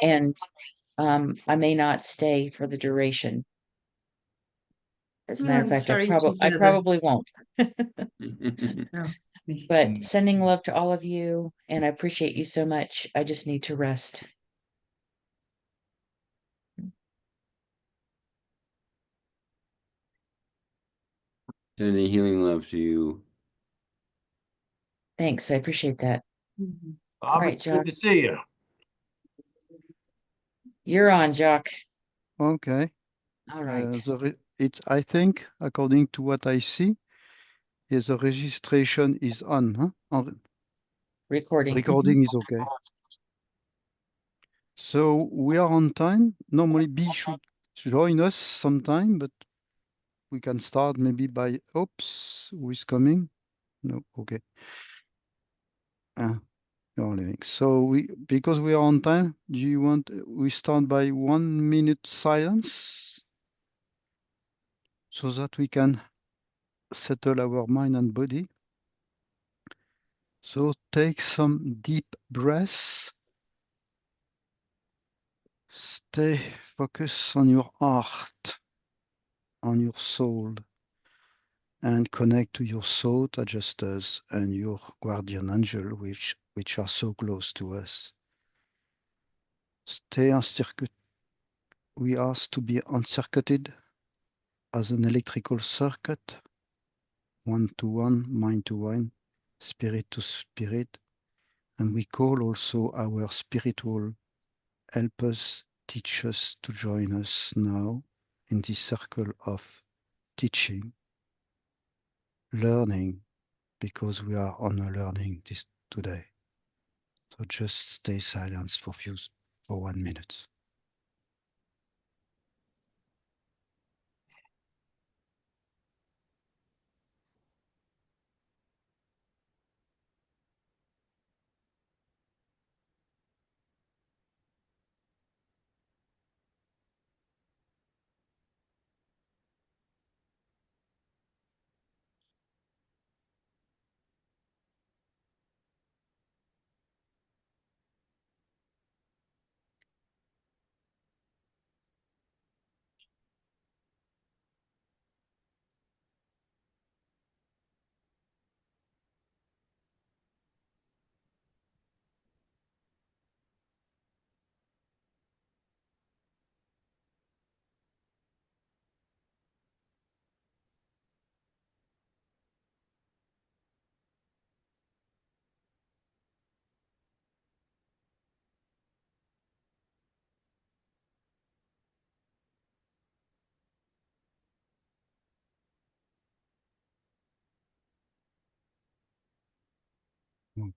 and I may not stay for the duration. As a matter of fact, I probably won't. Oh, But sending love to all of you, and I appreciate you so much. I just need to rest. Sending healing love to you. Thanks, I appreciate that. Bob, Right, it's good to see you. You're on, Jock. Okay. All right. It's, I think, according to what I see, is the registration is on, huh? Recording. Recording is okay. So we are on time. Normally B should join us sometime, but we can start maybe by, oops, who is coming? No, okay. You're leaving. So because we are on time, do you want, we start by 1 minute silence so that we can settle our mind and body. So take some deep breaths. Stay focused on your heart, on your soul, and connect to your thought adjusters and your guardian angel, which are so close to us. Stay uncircuited. We ask to be uncircuited as an electrical circuit, one to one, mind to mind, spirit to spirit. And we call also our spiritual helpers, teachers to join us now in this circle of teaching, learning, because we are on a learning this today. So just stay silent for 1 minute.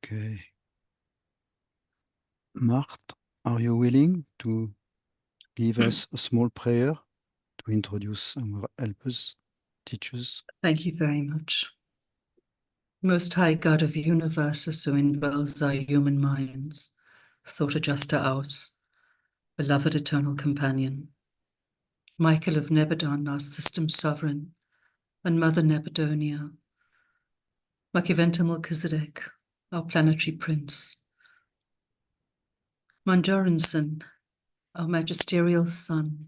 Okay. Marthe, are you willing to give us a small prayer to introduce our helpers, teachers? thank you very much. Most High God of universes who indwells our human minds, thought adjuster ours, beloved eternal companion, Michael of Nebadon, our system sovereign, and Mother Nebadonia, Machiventa Melchizedek, our planetary prince, Manjoranson, our magisterial son,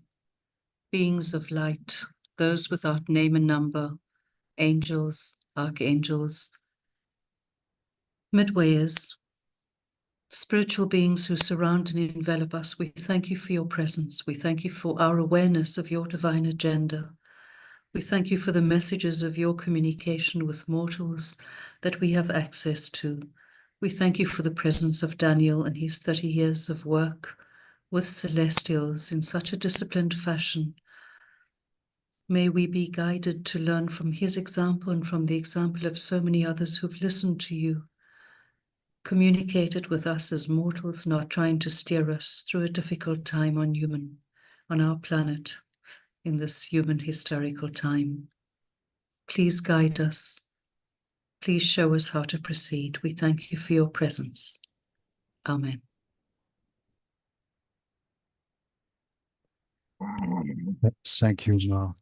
beings of light, those without name and number, angels, archangels, midwayers, spiritual beings who surround and envelop us, we thank you for your presence. We thank you for our awareness of your divine agenda. We thank you for the messages of your communication with mortals that we have access to. We thank you for the presence of Daniel and his 30 years of work with celestials in such a disciplined fashion. May we be guided to learn from his example and from the example of so many others who've listened to you, communicated with us as mortals, not trying to steer us through a difficult time on our planet, in this human historical time. Please guide us. Please show us how to proceed. We thank you for your presence. Amen. Thank you, Marthe.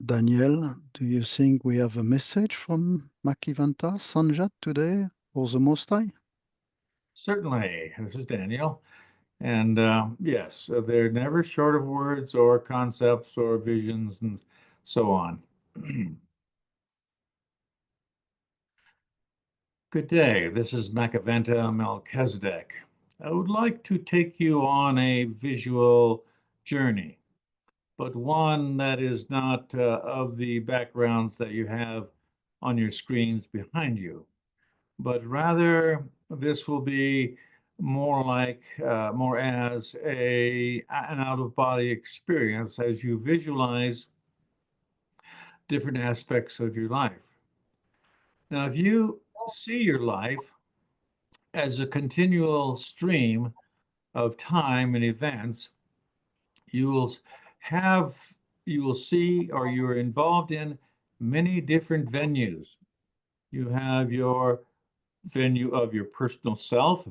Daniel, do you think we have a message from Machiventa Sanjat today? For the Most High? Certainly. This is Daniel. And yes, they're never short of words or concepts or visions and so on. Good day. This is Machiventa Melchizedek. I would like to take you on a visual journey, but one that is not of the backgrounds that you have on your screens behind you, but rather this will be more like more as an out-of-body experience as you visualize different aspects of your life. Now, if you see your life as a continual stream of time and events, you will you will see, or you're involved in many different venues. You have your venue of your personal self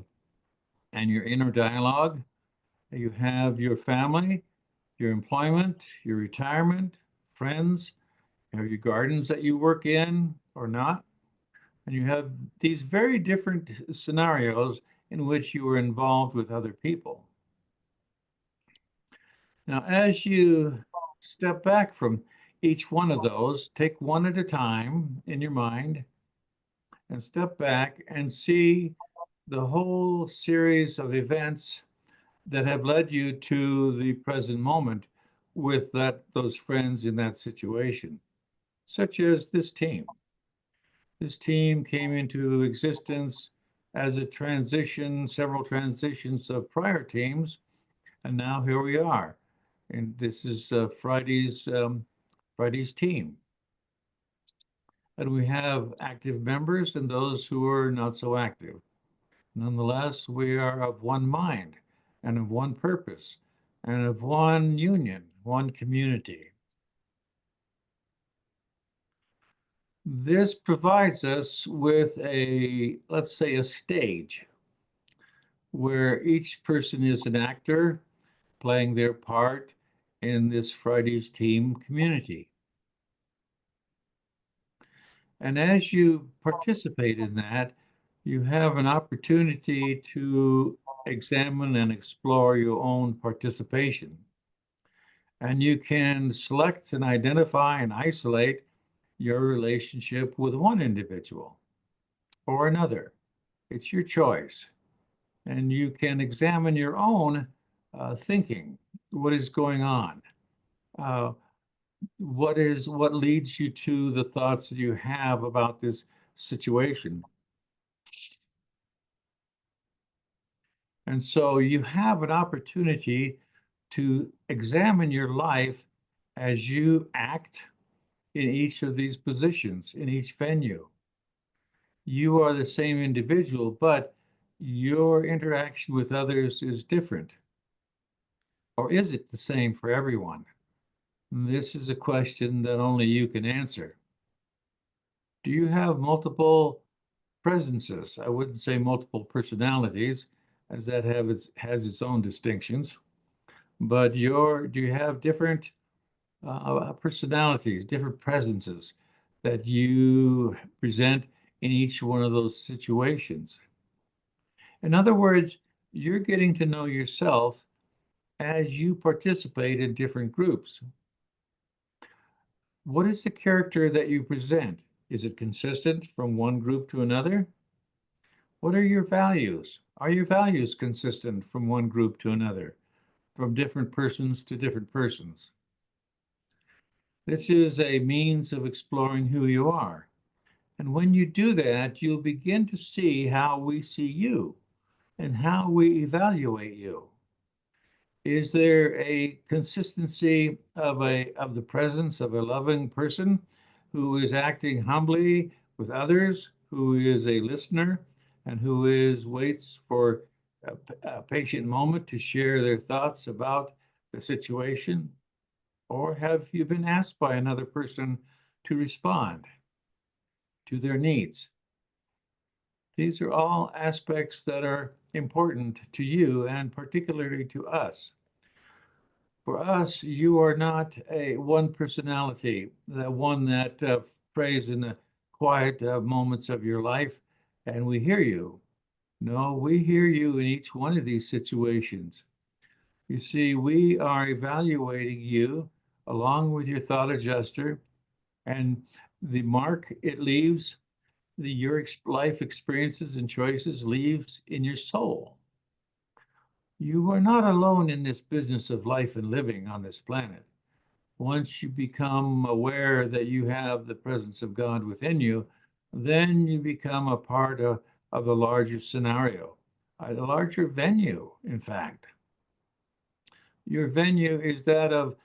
and your inner dialogue. You have your family, your employment, your retirement, friends, you have your gardens that you work in or not. And you have these very different scenarios in which you are involved with other people. Now, as you step back from each one of those, take one at a time in your mind and step back and see the whole series of events that have led you to the present moment with those friends in that situation, such as this team. This team came into existence as a transition, several transitions of prior teams, and now here we are. And this is Friday's team. And we have active members and those who are not so active. Nonetheless, we are of one mind and of one purpose and of one union, one community. This provides us with let's say, a stage where each person is an actor playing their part in this Friday's team community. And as you participate in that, you have an opportunity to examine and explore your own participation. And you can select and identify and isolate your relationship with one individual or another. It's your choice. And you can examine your own thinking. What is going on? What leads you to the thoughts that you have about this situation? And so you have an opportunity to examine your life as you act in each of these positions, in each venue. You are the same individual, but your interaction with others is different. Or is it the same for everyone? This is a question that only you can answer. Do you have multiple presences? I wouldn't say multiple personalities, as that has its own distinctions. But do you have different personalities, different presences that you present in each one of those situations? In other words, you're getting to know yourself as you participate in different groups. What is the character that you present? Is it consistent from one group to another? What are your values? Are your values consistent from one group to another, from different persons to different persons? This is a means of exploring who you are. And when you do that, you'll begin to see how we see you and how we evaluate you. Is there a consistency of the presence of a loving person who is acting humbly with others, who is a listener, and who waits for a patient moment to share their thoughts about the situation? Or have you been asked by another person to respond to their needs? These are all aspects that are important to you and particularly to us. For us, you are not one personality, the one that prays in the quiet moments of your life and we hear you. No, we hear you in each one of these situations. You see, we are evaluating you along with your thought adjuster, and the mark it leaves, your life experiences and choices leaves in your soul. You are not alone in this business of life and living on this planet. Once you become aware that you have the presence of God within you, then you become a part of the larger scenario, a larger venue, in fact. Your venue is that of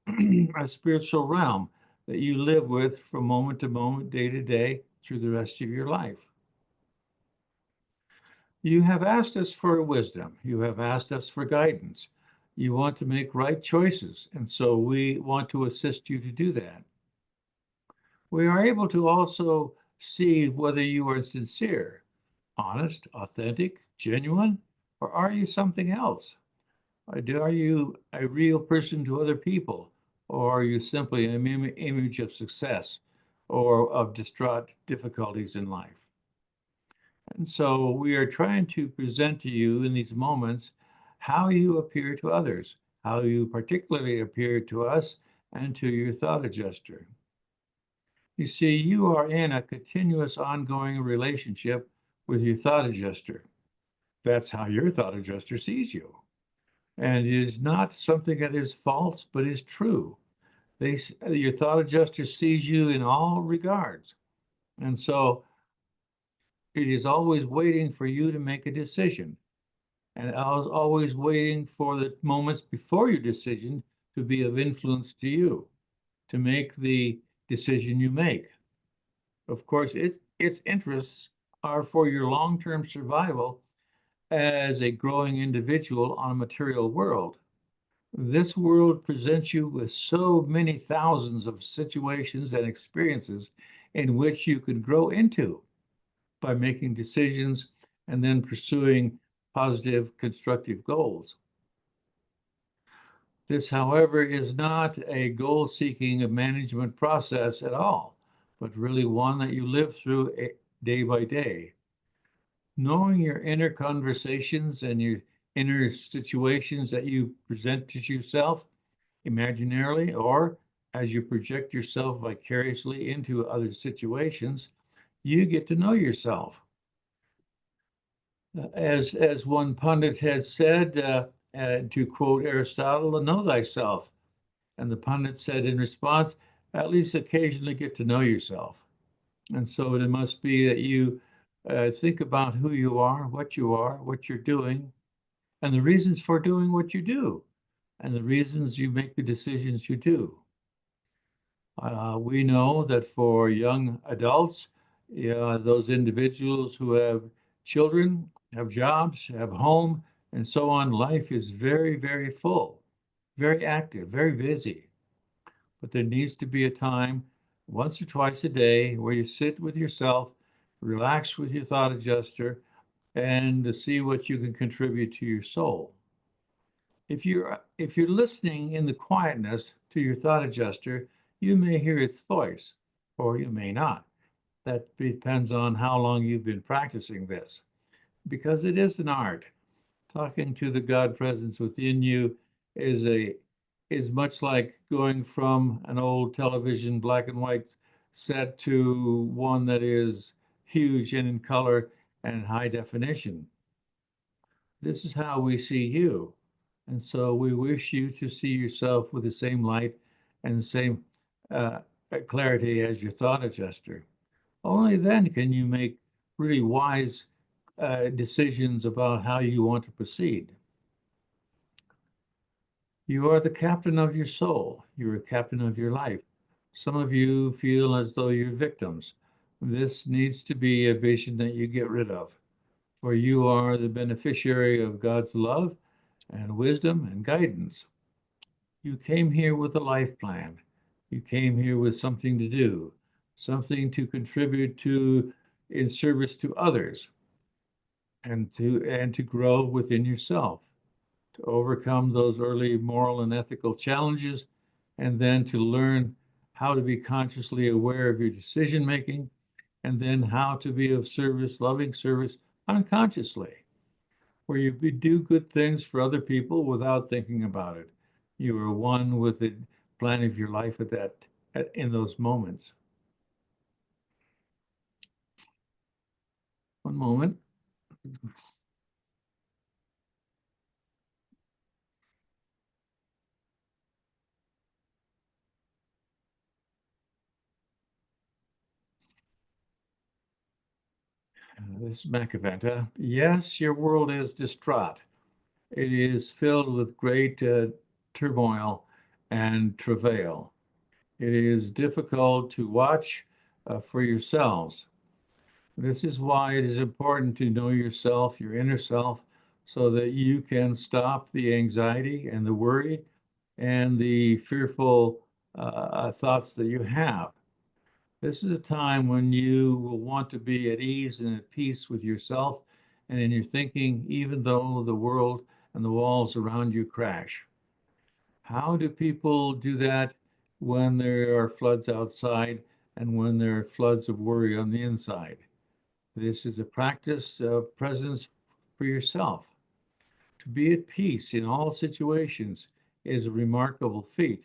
a spiritual realm that you live with from moment to moment, day to day, through the rest of your life. You have asked us for wisdom. You have asked us for guidance. You want to make right choices, and so we want to assist you to do that. We are able to also see whether you are sincere, honest, authentic, genuine, or are you something else? Are you a real person to other people, or are you simply an image of success or of distraught difficulties in life? And so we are trying to present to you in these moments how you appear to others, how you particularly appear to us and to your thought adjuster. You see, you are in a continuous ongoing relationship with your thought adjuster. That's how your thought adjuster sees you. And it is not something that is false, but is true. Your thought adjuster sees you in all regards. And so it is always waiting for you to make a decision. And I was always waiting for the moments before your decision to be of influence to you, to make the decision you make. Of course, its interests are for your long-term survival as a growing individual on a material world. This world presents you with so many thousands of situations and experiences in which you could grow into by making decisions and then pursuing positive, constructive goals. This, however, is not a goal-seeking management process at all, but really one that you live through day by day. Knowing your inner conversations and your inner situations that you present to yourself imaginarily or as you project yourself vicariously into other situations, you get to know yourself. As one pundit has said, to quote Aristotle, know thyself. And the pundit said in response, at least occasionally get to know yourself. And so it must be that you think about who you are, what you're doing, and the reasons for doing what you do, and the reasons you make the decisions you do. We know that for young adults, those individuals who have children, have jobs, have home, and so on, life is very, very full, very active, very busy. But there needs to be a time, once or twice a day, where you sit with yourself, relax with your thought adjuster, and to see what you can contribute to your soul. If you're listening in the quietness to your thought adjuster, you may hear its voice, or you may not. That depends on how long you've been practicing this, because it is an art. Talking to the God presence within you is much like going from an old television black and white set to one that is huge and in color and high definition. This is how we see you. And so we wish you to see yourself with the same light and the same clarity as your thought adjuster. Only then can you make really wise decisions about how you want to proceed. You are the captain of your soul. You're a captain of your life. Some of you feel as though you're victims. This needs to be a vision that you get rid of, for you are the beneficiary of God's love and wisdom and guidance. You came here with a life plan. You came here with something to do, something to contribute to in service to others, and to grow within yourself, to overcome those early moral and ethical challenges, and then to learn how to be consciously aware of your decision making and then how to be of service, loving service unconsciously, where you do good things for other people without thinking about it. You are one with the plan of your life in those moments. One moment. This is Machiventa. Yes, your world is distraught. It is filled with great turmoil and travail. It is difficult to watch for yourselves. This is why it is important to know yourself, your inner self, so that you can stop the anxiety and the worry and the fearful thoughts that you have. This is a time when you will want to be at ease and at peace with yourself and in your thinking, even though the world and the walls around you crash. How do people do that when there are floods outside and when there are floods of worry on the inside? This is a practice of presence for yourself. To be at peace in all situations is a remarkable feat.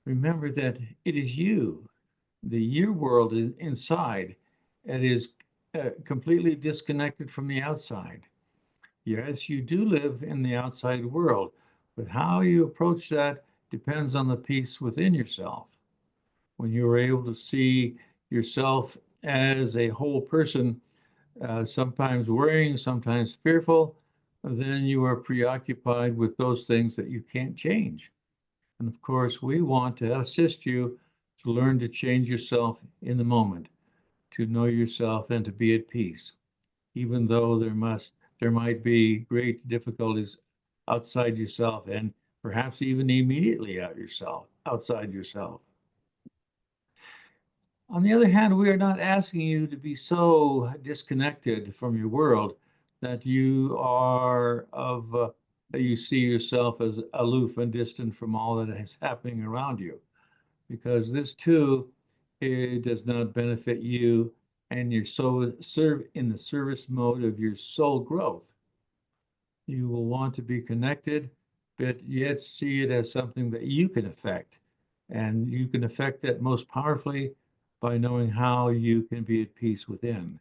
Remember that it is you, your world is inside, and is completely disconnected from the outside. Yes, you do live in the outside world, but how you approach that depends on the peace within yourself. When you are able to see yourself as a whole person, sometimes worrying, sometimes fearful, then you are preoccupied with those things that you can't change. And of course, we want to assist you to learn to change yourself in the moment, to know yourself and to be at peace, even though there might be great difficulties outside yourself and perhaps even immediately outside yourself. On the other hand, we are not asking you to be so disconnected from your world that you that you see yourself as aloof and distant from all that is happening around you, because this too, it does not benefit you, and you're so in the service mode of your soul growth. You will want to be connected, but yet see it as something that you can affect, and you can affect that most powerfully by knowing how you can be at peace within.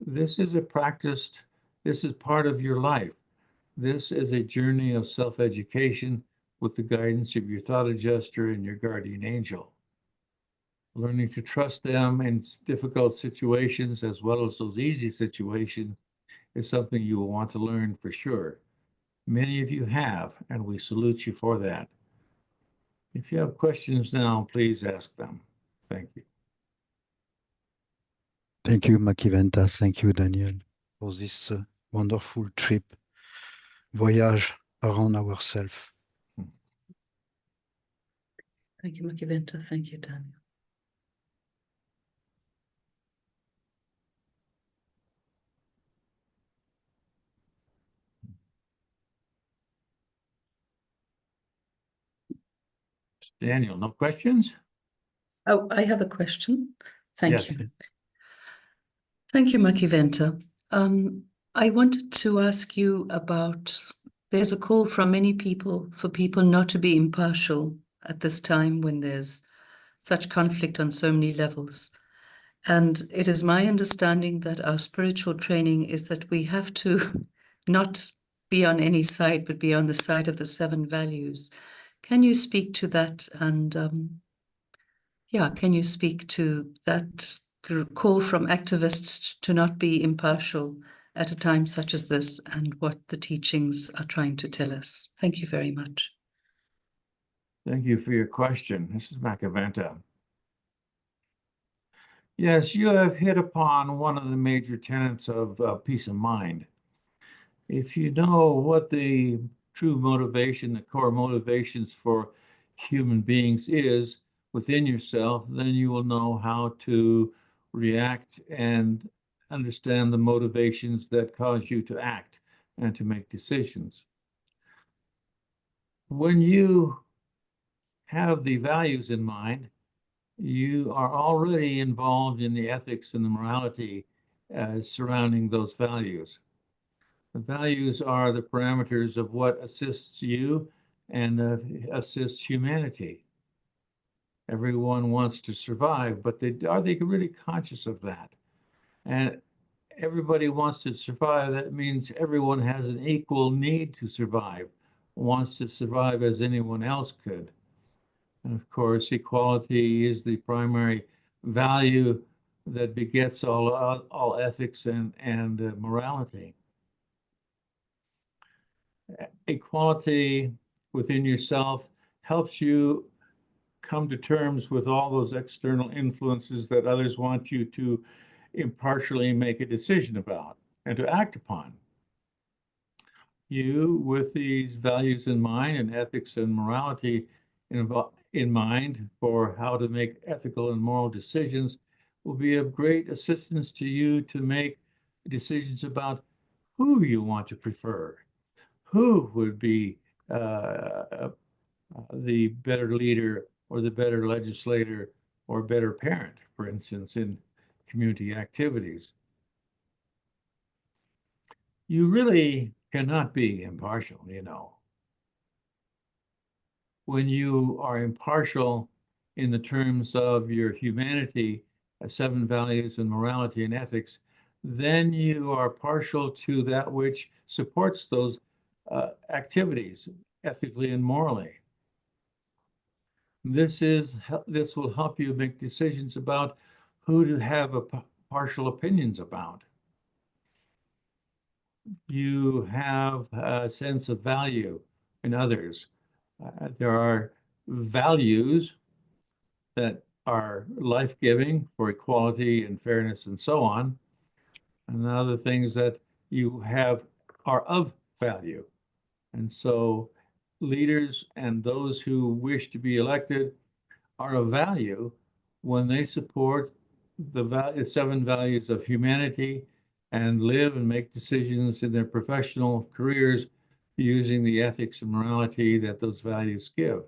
This is this is part of your life. This is a journey of self-education with the guidance of your thought adjuster and your guardian angel. Learning to trust them in difficult situations as well as those easy situations is something you will want to learn for sure. Many of you have, and we salute you for that. If you have questions now, please ask them. Thank you. Thank you, Machiventa. Thank you, Daniel, for this wonderful trip, voyage around ourselves. Thank you, Machiventa. Thank you, Daniel. Daniel, no questions? Oh, I have a question. Thank Yes. you. Thank you, Machiventa. I wanted to ask you about, there's a call from many people for people not to be impartial at this time when there's such conflict on so many levels. And it is my understanding that our spiritual training is that we have to not be on any side, but be on the side of the 7 values. Can you speak to that? And can you speak to that call from activists to not be impartial at a time such as this and what the teachings are trying to tell us? Thank you very much. Thank you for your question. This is Machiventa. Yes, you have hit upon one of the major tenets of peace of mind. If you know what the true motivation, the core motivations for human beings is within yourself, then you will know how to react and understand the motivations that cause you to act and to make decisions. When you have the values in mind, you are already involved in the ethics and the morality surrounding those values. The values are the parameters of what assists you and assists humanity. Everyone wants to survive, but are they really conscious of that? And everybody wants to survive. That means everyone has an equal need to survive, wants to survive as anyone else could. And of course, equality is the primary value that begets all ethics and morality. Equality within yourself helps you come to terms with all those external influences that others want you to impartially make a decision about and to act upon. You, with these values in mind and ethics and morality in mind for how to make ethical and moral decisions, will be of great assistance to you to make decisions about who you want to prefer, who would be the better leader or the better legislator or better parent, for instance, in community activities. You really cannot be impartial, you know. When you are impartial in the terms of your humanity, 7 values and morality and ethics, then you are partial to that which supports those activities ethically and morally. This will help you make decisions about who to have partial opinions about. You have a sense of value in others. There are values that are life-giving for equality and fairness and so on, and other things that you have are of value. And so leaders and those who wish to be elected are of value when they support the 7 values of humanity and live and make decisions in their professional careers using the ethics and morality that those values give.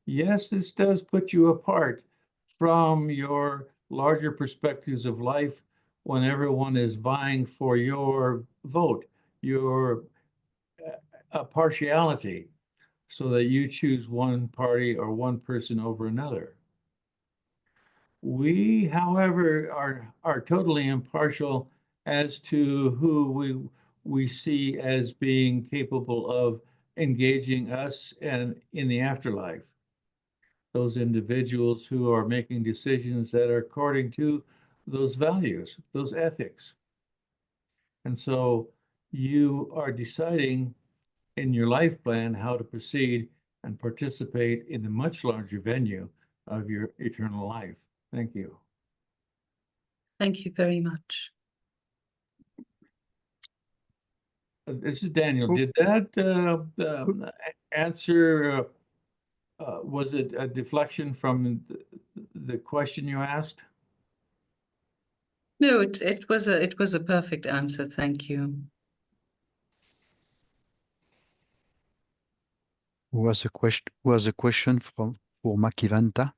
Yes, this does put you apart from your larger perspectives of life when everyone is vying for your vote, your partiality, so that you choose one party or one person over another. We, however, are totally impartial as to who we see as being capable of engaging us and in the afterlife. Those individuals who are making decisions that are according to those values, those ethics. And so you are deciding in your life plan how to proceed and participate in the much larger venue of your eternal life. Thank you. Thank you very much. This is Daniel. Did that answer, was it a deflection from the question you asked? No, it was a perfect answer. Thank you. Was a question for Machiventa?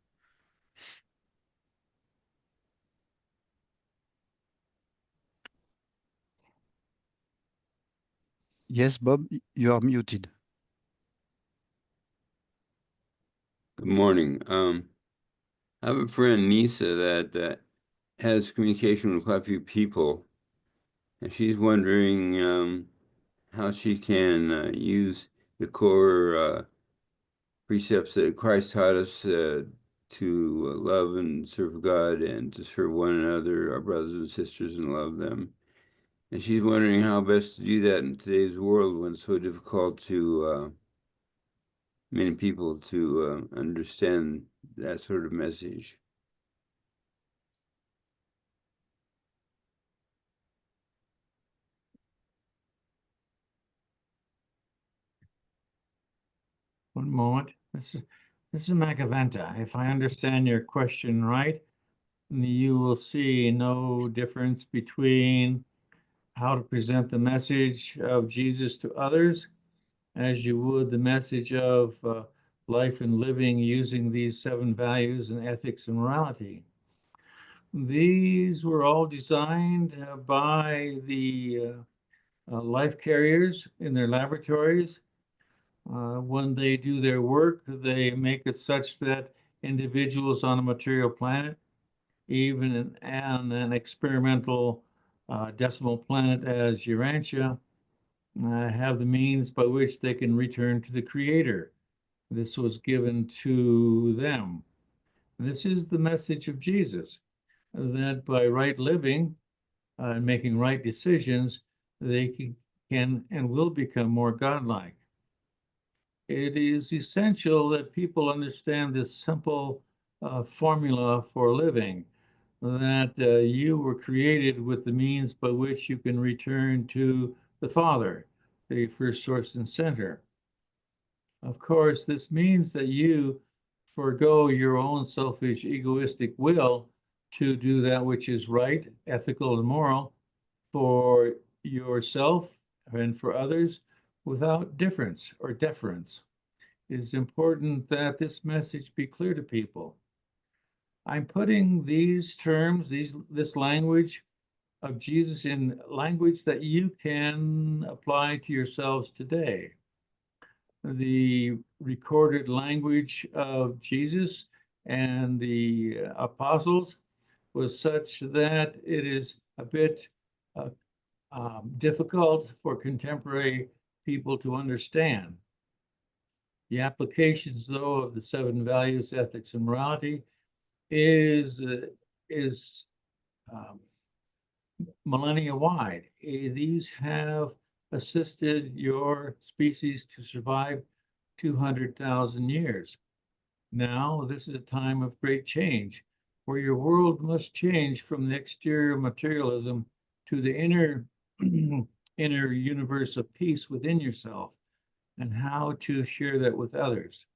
Yes, Bob, you are muted. Good morning. I have a friend, Nisa, that has communication with quite a few people, and she's wondering how she can use the core precepts that Christ taught us to love and serve God and to serve one another, our brothers and sisters, and love them. And she's wondering how best to do that in today's world when it's so difficult to many people to understand that sort of message. One moment. This is Machiventa. If I understand your question right, you will see no difference between how to present the message of Jesus to others as you would the message of life and living using these 7 values in ethics and morality. These were all designed by the life carriers in their laboratories. When they do their work, they make it such that individuals on a material planet, even on an experimental decimal planet as Urantia, have the means by which they can return to the Creator. This was given to them. This is the message of Jesus, that by right living and making right decisions, they can and will become more godlike. It is essential that people understand this simple formula for living, that you were created with the means by which you can return to the Father, the first source and center. Of course, this means that you forego your own selfish, egoistic will to do that which is right, ethical, and moral for yourself and for others without difference or deference. It is important that this message be clear to people. I'm putting these terms, this language of Jesus in language that you can apply to yourselves today. The recorded language of Jesus and the apostles was such that it is a bit difficult for contemporary people to understand. The applications, though, of the 7 values, ethics, and morality is millennia wide. These have assisted your species to survive 200,000 years. Now, this is a time of great change, where your world must change from the exterior materialism to the inner universe of peace within yourself, and how to share that with others.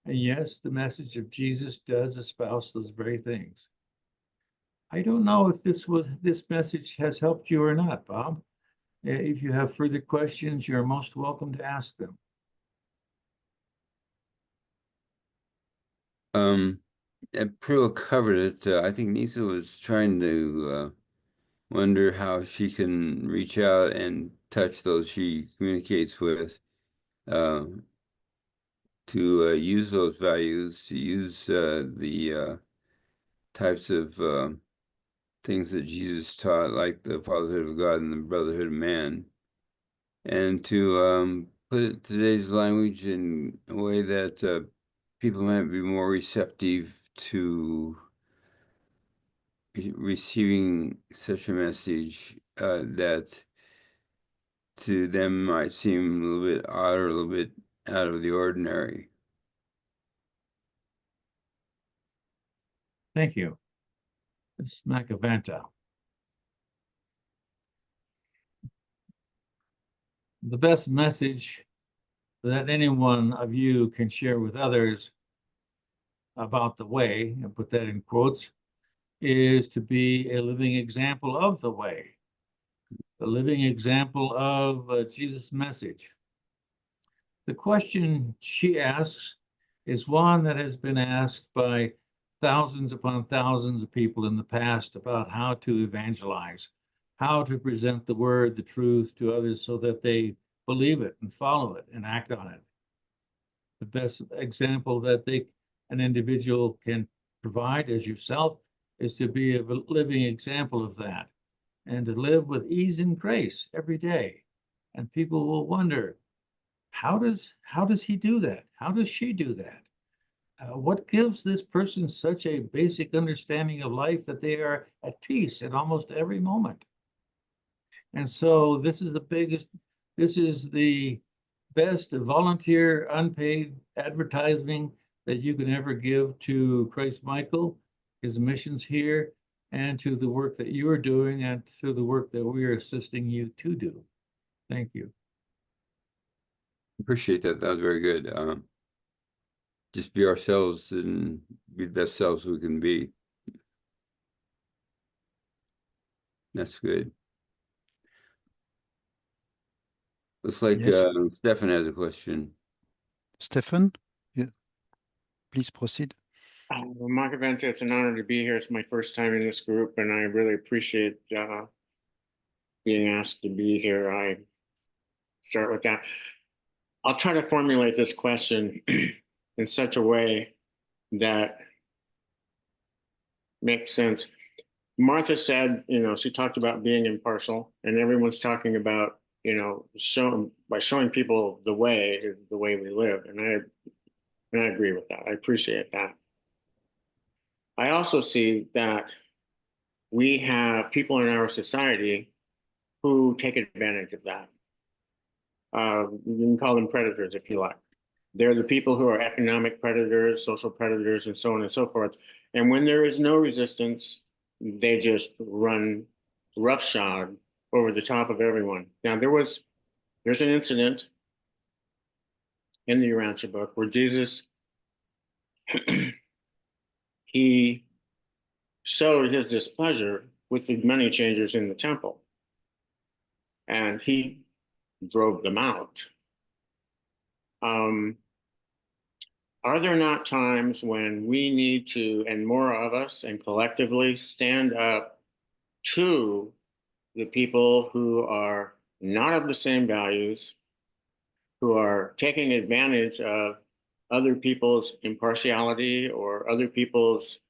And yes, the message of Jesus does espouse those very things. I don't know if this message has helped you or not, Bob. If you have further questions, you're most welcome to ask them. That pretty well covered it. I think Nisa was trying to wonder how she can reach out and touch those she communicates with, to use those values, to use the types of things that Jesus taught, like the fatherhood of God and the brotherhood of man, and to put today's language in a way that people might be more receptive to receiving such a message that to them might seem a little bit odd or a little bit out of the ordinary. Thank you. It's Machiventa. The best message that any one of you can share with others about the way, and put that in quotes, is to be a living example of the way, a living example of Jesus' message. The question she asks is one that has been asked by thousands upon thousands of people in the past about how to evangelize, how to present the word, the truth to others so that they believe it and follow it and act on it. The best example that an individual can provide as yourself is to be a living example of that, and to live with ease and grace every day. And people will wonder, how does he do that? How does she do that? What gives this person such a basic understanding of life that they are at peace at almost every moment? And so this is the best volunteer unpaid advertising that you can ever give to Christ Michael, his missions here, and to the work that you are doing, and to the work that we are assisting you to do. Thank you. Appreciate that. That was very good. Just be ourselves and be the best selves we can be. That's good. Looks like Yes. Stefan has a question. Stefan? Yeah. Please proceed. Well, Machiventa, it's an honor to be here. It's my first time in this group, and I really appreciate being asked to be here. I start with that. I'll try to formulate this question in such a way that makes sense. Martha said, she talked about being impartial, and everyone's talking about, by showing people the way is the way we live. And I agree with that. I appreciate that. I also see that we have people in our society who take advantage of that. You can call them predators if you like. They're the people who are economic predators, social predators, and so on and so forth. And when there is no resistance, they just run roughshod over the top of everyone. Now, there's an incident in the Urantia book where Jesus, he showed his displeasure with the money changers in the temple. And he drove them out. Are there not times when we need to, and more of us and collectively, stand up to the people who are not of the same values, who are taking advantage of other people's impartiality or other people's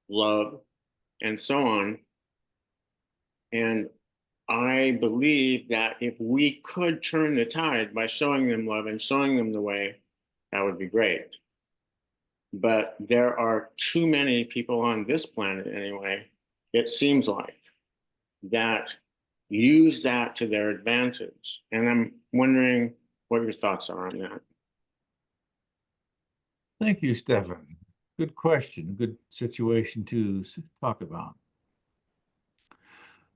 love and so on? And I believe that if we could turn the tide by showing them love and showing them the way, that would be great. But there are too many people on this planet anyway, it seems like, that use that to their advantage. And I'm wondering what your thoughts are on that. Thank you, Stefan. Good question, good situation to talk about.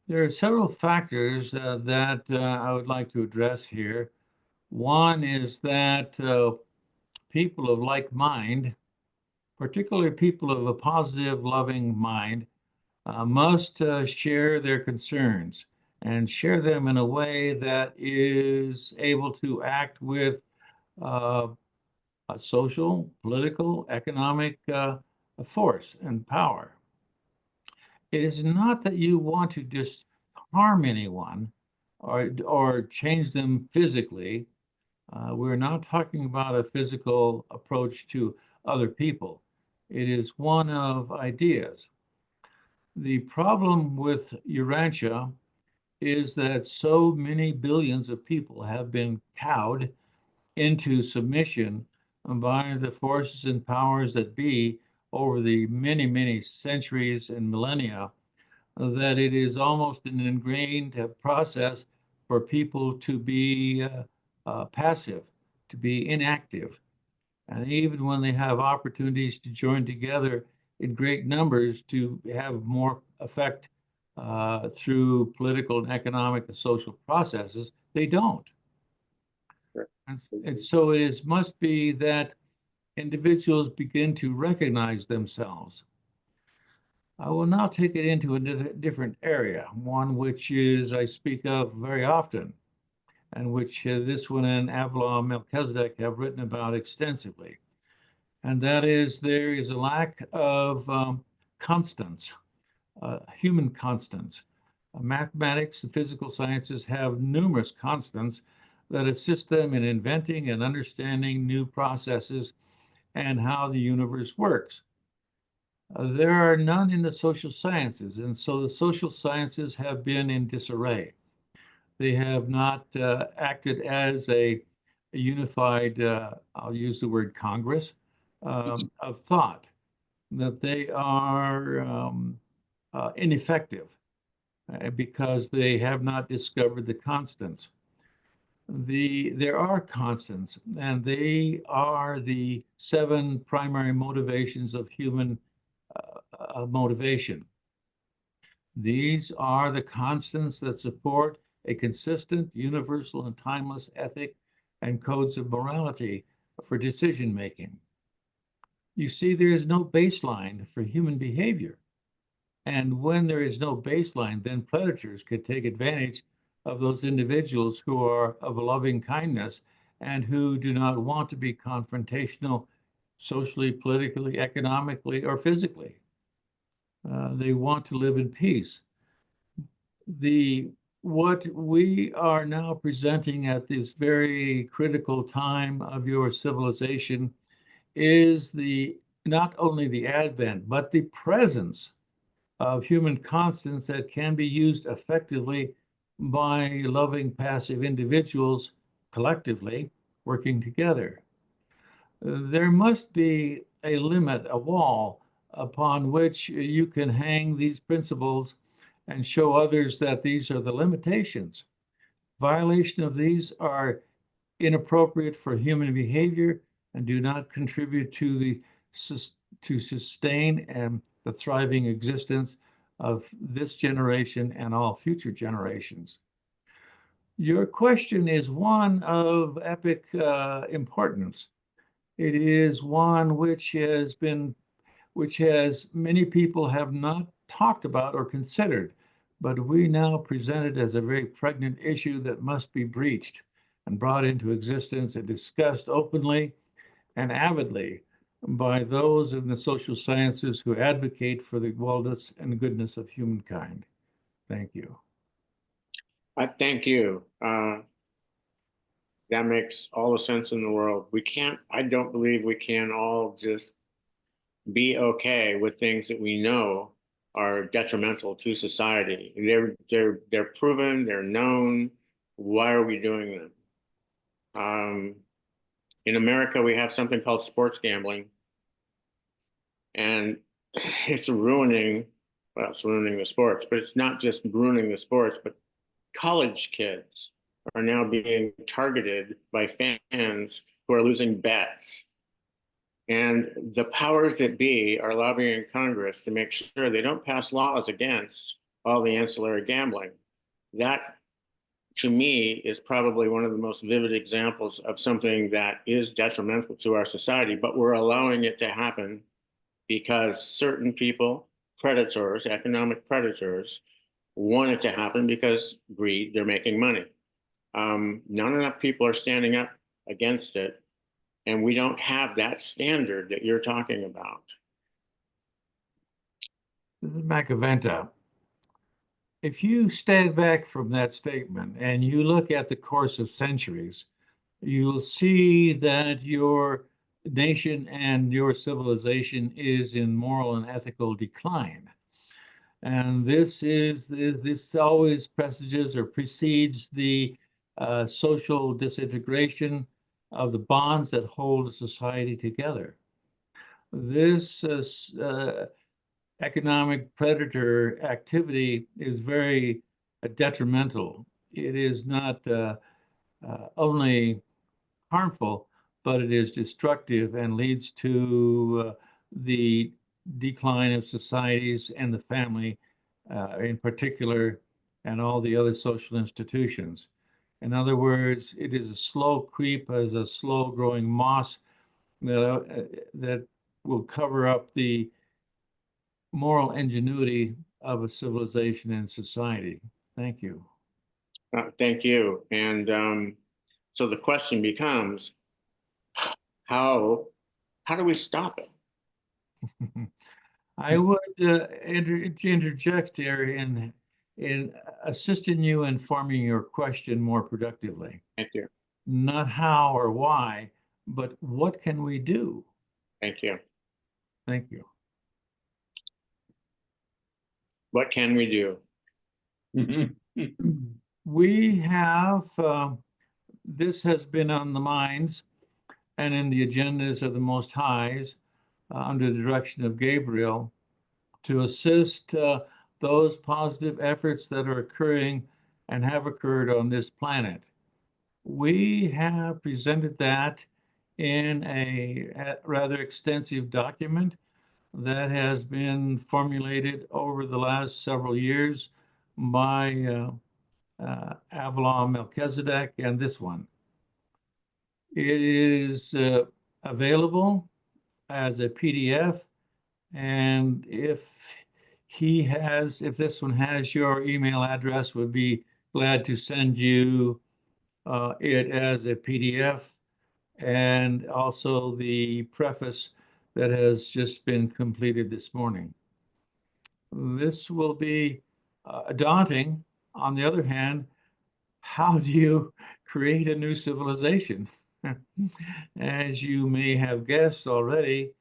There are several factors that I would like to address here. One is that people of like mind, particularly people of a positive, loving mind, must share their concerns and share them in a way that is able to act with social, political, economic force and power. It is not that you want to just harm anyone or change them physically. We're not talking about a physical approach to other people. It is one of ideas. The problem with Urantia is that so many billions of people have been cowed into submission by the forces and powers that be over the many, many centuries and millennia, that it is almost an ingrained process for people to be passive, to be inactive. And even when they have opportunities to join together in great numbers to have more effect through political and economic and social processes, they don't. And so it must be that individuals begin to recognize themselves. I will now take it into a different area, one which I speak of very often, and which this one and Machiventa Melchizedek have written about extensively. And that is, there is a lack of constants, human constants. Mathematics and physical sciences have numerous constants that assist them in inventing and understanding new processes and how the universe works. There are none in the social sciences, and so the social sciences have been in disarray. They have not acted as a unified, I'll use the word Congress, of thought, that they are ineffective because they have not discovered the constants. There are constants, and they are the 7 primary motivations of human motivation. These are the constants that support a consistent, universal, and timeless ethic and codes of morality for decision making. You see, there is no baseline for human behavior. And when there is no baseline, then predators could take advantage of those individuals who are of a loving kindness and who do not want to be confrontational socially, politically, economically, or physically. They want to live in peace. What we are now presenting at this very critical time of your civilization is not only the advent, but the presence of human constants that can be used effectively by loving passive individuals collectively working together. There must be a limit, a wall upon which you can hang these principles and show others that these are the limitations. Violation of these are inappropriate for human behavior and do not contribute to sustain and the thriving existence of this generation and all future generations. Your question is one of epic importance. It is one which many people have not talked about or considered, but we now present it as a very pregnant issue that must be breached and brought into existence and discussed openly and avidly by those in the social sciences who advocate for the wellness and goodness of humankind. Thank you. Thank you. That makes all the sense in the world. I don't believe we can all just be okay with things that we know are detrimental to society. They're proven, they're known. Why are we doing them? In America, we have something called sports gambling, and it's ruining the sports, but it's not just ruining the sports, but college kids are now being targeted by fans who are losing bets. And the powers that be are lobbying Congress to make sure they don't pass laws against all the ancillary gambling. That, to me, is probably one of the most vivid examples of something that is detrimental to our society, but we're allowing it to happen because certain people, predators, economic predators, want it to happen because greed, they're making money. Not enough people are standing up against it, and we don't have that standard that you're talking about. This is Machiventa. If you stand back from that statement and you look at the course of centuries, you'll see that your nation and your civilization is in moral and ethical decline. And this always presages or precedes the social disintegration of the bonds that hold society together. This economic predator activity is very detrimental. It is not only harmful, but it is destructive and leads to the decline of societies and the family in particular, and all the other social institutions. In other words, it is a slow creep, as a slow growing moss that will cover up the moral ingenuity of a civilization and society. Thank you. Thank you. And so the question becomes, how do we stop it? I would interject here in assisting you in forming your question more productively. Thank you. Not how or why, but what can we do? Thank you. Thank you. What can we do? We have, this has been on the minds and in the agendas of the Most Highs under the direction of Gabriel to assist those positive efforts that are occurring and have occurred on this planet. We have presented that in a rather extensive document that has been formulated over the last several years by Avalon Melchizedek and this one. It is available as a PDF, and if this one has your email address, would be glad to send you it as a PDF, and also the preface that has just been completed this morning. This will be daunting. On the other hand, how do you create a new civilization? As you may have guessed already,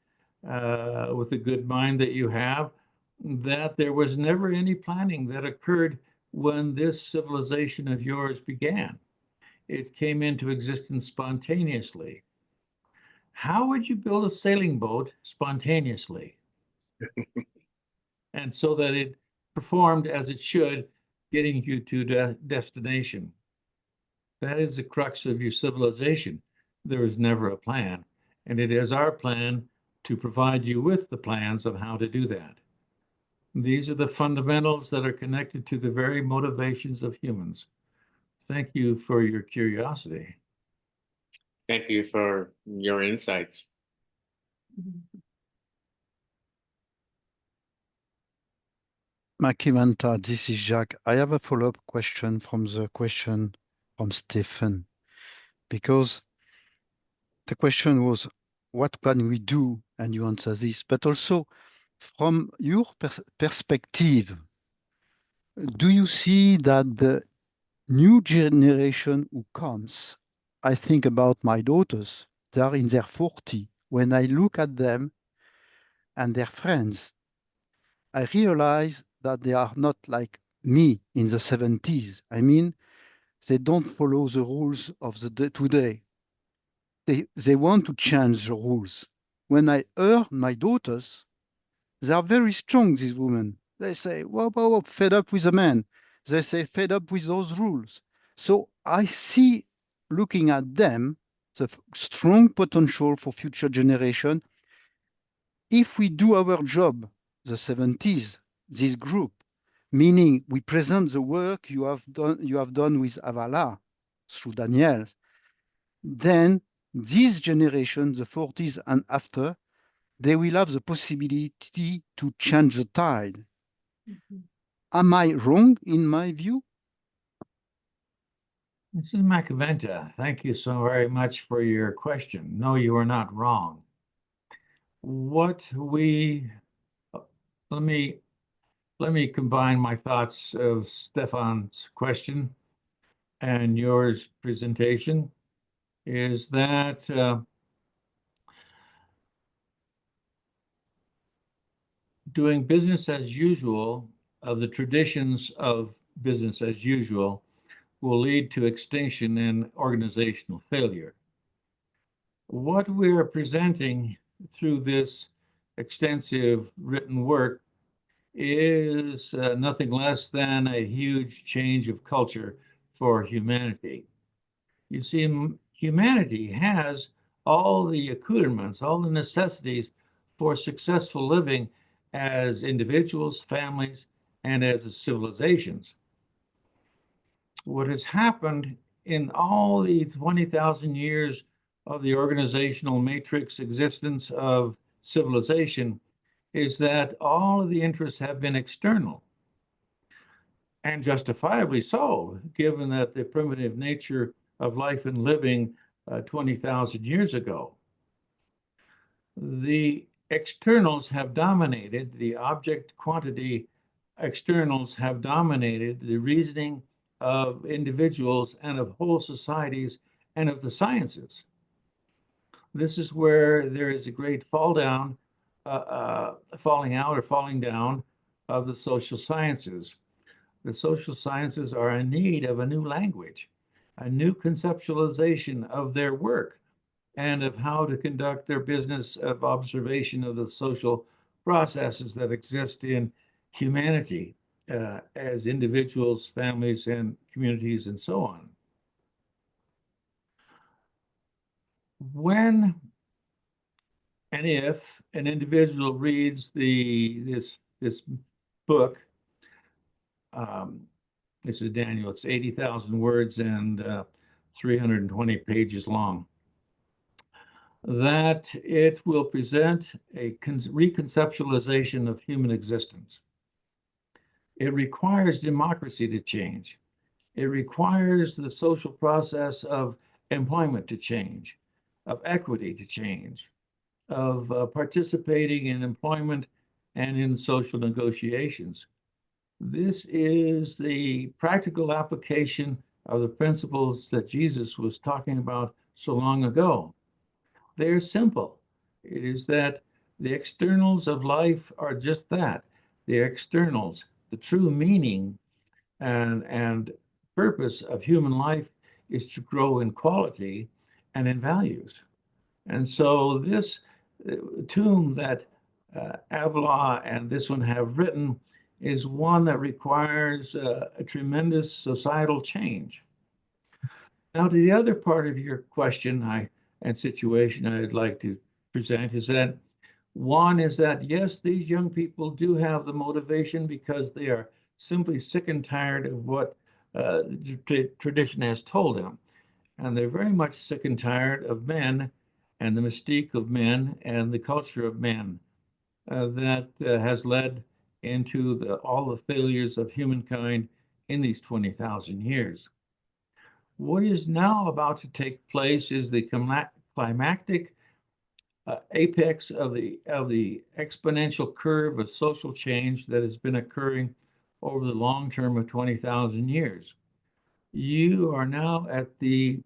with the good mind that you have, that there was never any planning that occurred when this civilization of yours began. It came into existence spontaneously. How would you build a sailing boat spontaneously? And so that it performed as it should, getting you to destination. That is the crux of your civilization. There is never a plan, and it is our plan to provide you with the plans of how to do that. These are the fundamentals that are connected to the very motivations of humans. Thank you for your curiosity. Thank you for your insights. Machiventa, this is Jacques. I have a follow-up question from the question from Stephen, because the question was, what can we do? And you answer this, but also from your perspective, do you see that the new generation who comes, I think about my daughters, they are in their 40. When I look at them and their friends, I realize that they are not like me in the 70s. I mean, they don't follow the rules of the day today. They want to change the rules. When I hear my daughters, they are very strong, these women. They say, whoa, whoa, whoa, fed up with a man. They say, fed up with those rules. So I see, looking at them, the strong potential for future generation. If we do our job, the 70s, this group, meaning we present the work you have done with Avala through Daniel, then this generation, the 40s and after, they will have the possibility to change the tide. Am I wrong in my view? This is Machiventa. Thank you so very much for your question. No, you are not wrong. Let me combine my thoughts of Stefan's question and yours presentation, is that doing business as usual, of the traditions of business as usual, will lead to extinction and organizational failure. What we are presenting through this extensive written work is nothing less than a huge change of culture for humanity. You see, humanity has all the accoutrements, all the necessities for successful living as individuals, families, and as civilizations. What has happened in all the 20,000 years of the organizational matrix existence of civilization is that all of the interests have been external, and justifiably so, given that the primitive nature of life and living 20,000 years ago. The externals have dominated, the object quantity externals have dominated the reasoning of individuals and of whole societies and of the sciences. This is where there is a great falling out or falling down of the social sciences. The social sciences are in need of a new language, a new conceptualization of their work and of how to conduct their business of observation of the social processes that exist in humanity as individuals, families, and communities, and so on. When and if an individual reads this book, this is Daniel, it's 80,000 words and 320 pages long, that it will present a reconceptualization of human existence. It requires democracy to change. It requires the social process of employment to change, of equity to change, of participating in employment and in social negotiations. This is the practical application of the principles that Jesus was talking about so long ago. They're simple. It is that the externals of life are just that. The externals, the true meaning and purpose of human life is to grow in quality and in values. And so this tomb that Avila and this one have written is one that requires a tremendous societal change. Now, to the other part of your question and situation I'd like to present is that one is that, yes, these young people do have the motivation because they are simply sick and tired of what the tradition has told them. And they're very much sick and tired of men and the mystique of men and the culture of men that has led into all the failures of humankind in these 20,000 years. What is now about to take place is the climactic apex of the exponential curve of social change that has been occurring over the long term of 20,000 years. You are now at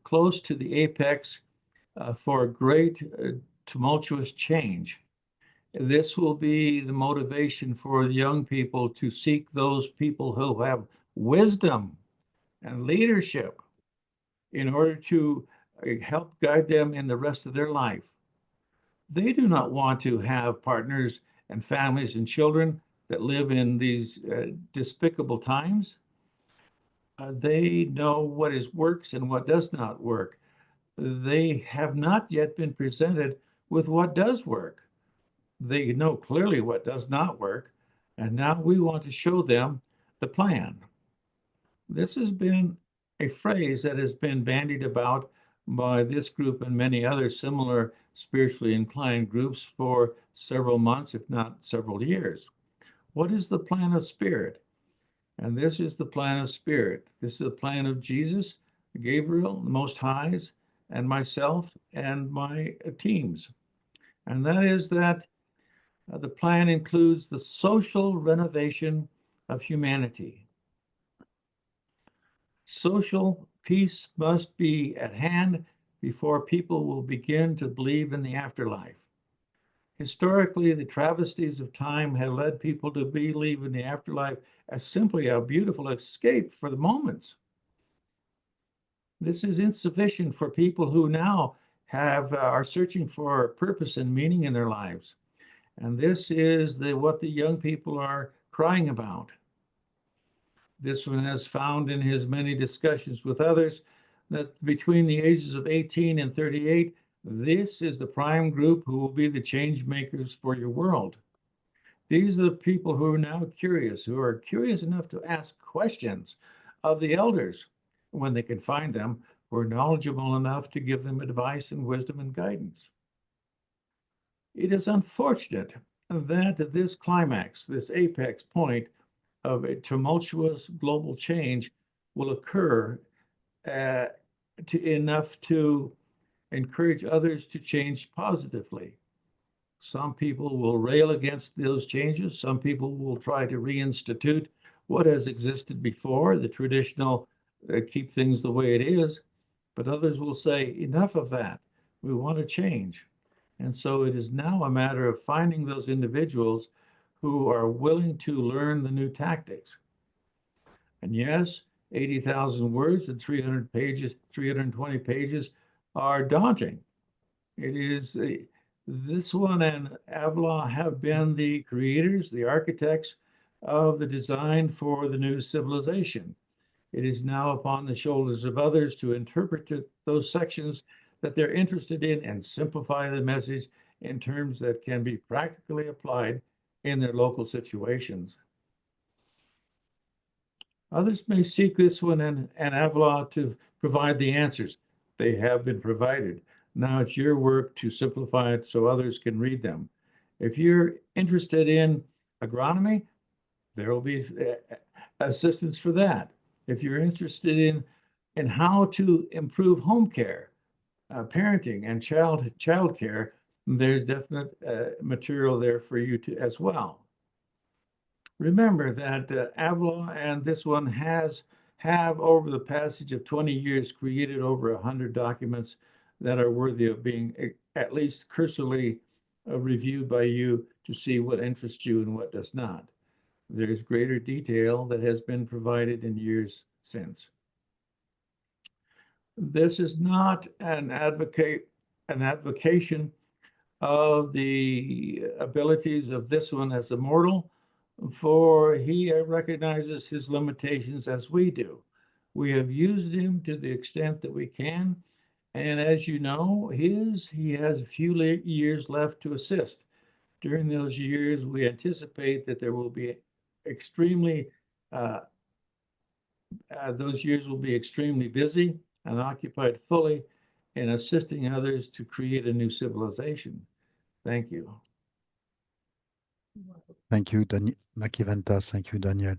close to the apex for a great tumultuous change. This will be the motivation for the young people to seek those people who have wisdom and leadership in order to help guide them in the rest of their life. They do not want to have partners and families and children that live in these despicable times. They know what works and what does not work. They have not yet been presented with what does work. They know clearly what does not work, and now we want to show them the plan. This has been a phrase that has been bandied about by this group and many other similar spiritually inclined groups for several months, if not several years. What is the plan of Spirit? And this is the plan of Spirit. This is the plan of Jesus, Gabriel, the Most Highs, and myself and my teams. And that is that the plan includes the social renovation of humanity. Social peace must be at hand before people will begin to believe in the afterlife. Historically, the travesties of time have led people to believe in the afterlife as simply a beautiful escape for the moments. This is insufficient for people who now are searching for purpose and meaning in their lives. And this is what the young people are crying about. This one has found in his many discussions with others that between the ages of 18 and 38, this is the prime group who will be the change makers for your world. These are the people who are now curious, who are curious enough to ask questions of the elders when they can find them, who are knowledgeable enough to give them advice and wisdom and guidance. It is unfortunate that this climax, this apex point of a tumultuous global change will occur enough to encourage others to change positively. Some people will rail against those changes. Some people will try to reinstitute what has existed before, the traditional keep things the way it is. But others will say, enough of that. We want to change. And so it is now a matter of finding those individuals who are willing to learn the new tactics. And yes, 80,000 words and 300 pages, 320 pages are daunting. It is this one and Avila have been the creators, the architects of the design for the new civilization. It is now upon the shoulders of others to interpret those sections that they're interested in and simplify the message in terms that can be practically applied in their local situations. Others may seek this one and Avila to provide the answers. They have been provided. Now it's your work to simplify it so others can read them. If you're interested in agronomy, there will be assistance for that. If you're interested in how to improve home care, parenting and child care, there's definite material there for you to as well. Remember that Avila and this one have over the passage of 20 years created over 100 documents that are worthy of being at least cursorily reviewed by you to see what interests you and what does not. There's greater detail that has been provided in years since. This is not an advocation of the abilities of this one as a mortal, for he recognizes his limitations as we do. We have used him to the extent that we can, and as you know, he has a few years left to assist. During those years, we anticipate that there will be those years will be extremely busy and occupied fully in assisting others to create a new civilization. Thank you. Thank you, Machiventa. Thank you, Daniel.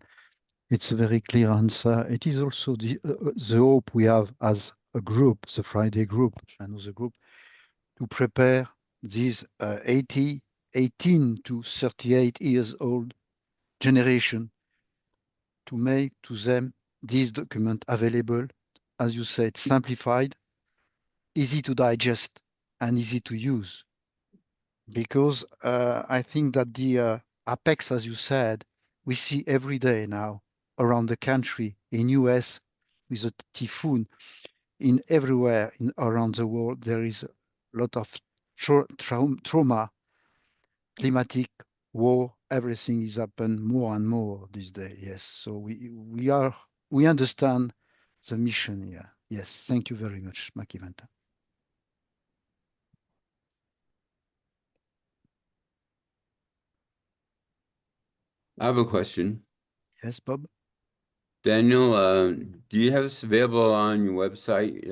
It's a very clear answer. It is also the hope we have as a group, the Friday group, and the group, to prepare these 18 to 38 years old generation to make to them this document available, as you said, simplified, easy to digest, and easy to use. Because I think that the apex, as you said, we see every day now around the country, in US, with a typhoon, in everywhere around the world, there is a lot of trauma, climatic, war, everything is happening more and more these days. Yes, so we understand the mission here. Yes, thank you very much, Machiventa. I have a question. Yes, Bob? Daniel, do you have this available on your website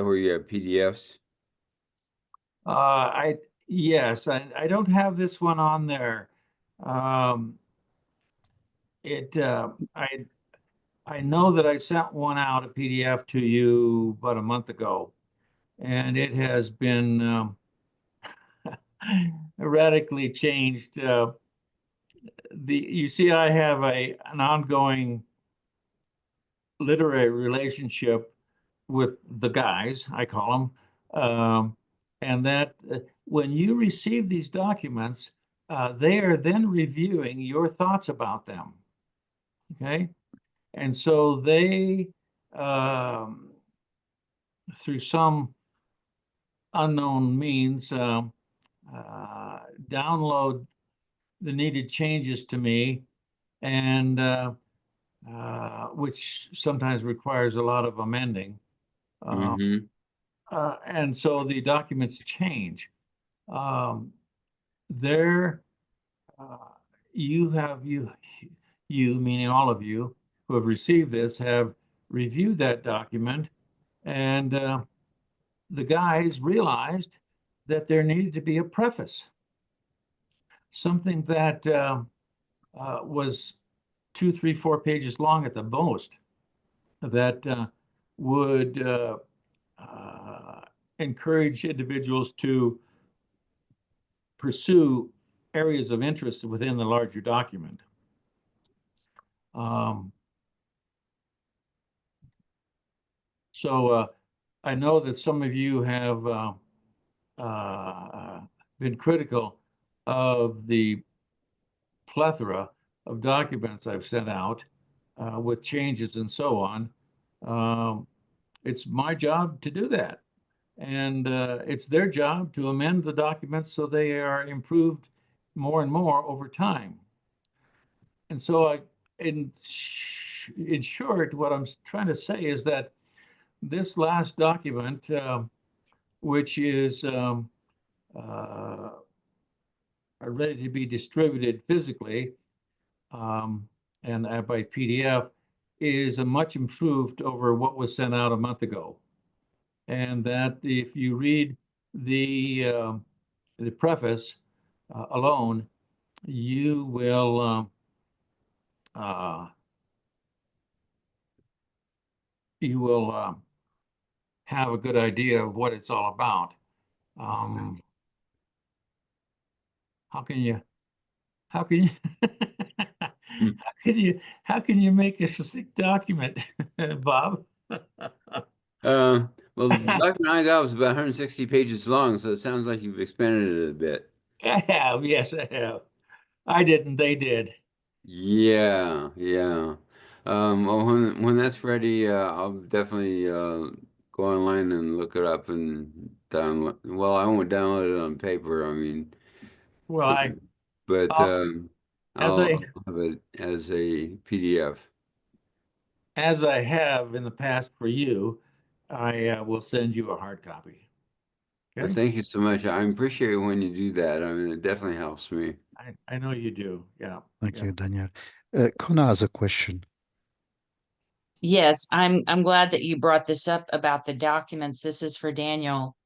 where you have PDFs? Yes, I don't have this one on there. I know that I sent one out, a PDF to you about a month ago, and it has been radically changed. You see, I have an ongoing literary relationship with the guys, I call them, and that when you receive these documents, they are then reviewing your thoughts about them. Okay, and so they, through some unknown means, download the needed changes to me, and which sometimes requires a lot of amending. And so the documents change. You, meaning all of you who have received this, have reviewed that document, and the guys realized that there needed to be a preface, something that was 2, 3, 4 pages long at the most, that would encourage individuals to pursue areas of interest within the larger document. So I know that some of you have been critical of the plethora of documents I've sent out with changes and so on. It's my job to do that. And it's their job to amend the documents so they are improved more and more over time. And so in short, what I'm trying to say is that this last document, which is ready to be distributed physically and by PDF, is a much improved over what was sent out a month ago. And that if you read the preface alone, you will have a good idea of what it's all about. How can you how can you make a succinct document, Bob? Well, the document I got was about 160 pages long, so it sounds like you've expanded it a bit. I have, yes, I have. I didn't, they did. Yeah, yeah. Well, when that's ready, I'll definitely go online and look it up and download. Well, I won't download it on paper. I mean, Well, but I'll- as I'll I have it as a PDF. as I have in the past for you, I will send you a hard copy. Okay? Thank you so much. I appreciate it when you do that. I mean, it definitely helps me. I know you do. Yeah. Thank Yeah. you, Daniel. Connor has a question. Yes, I'm glad that you brought this up about the documents. This is for Daniel.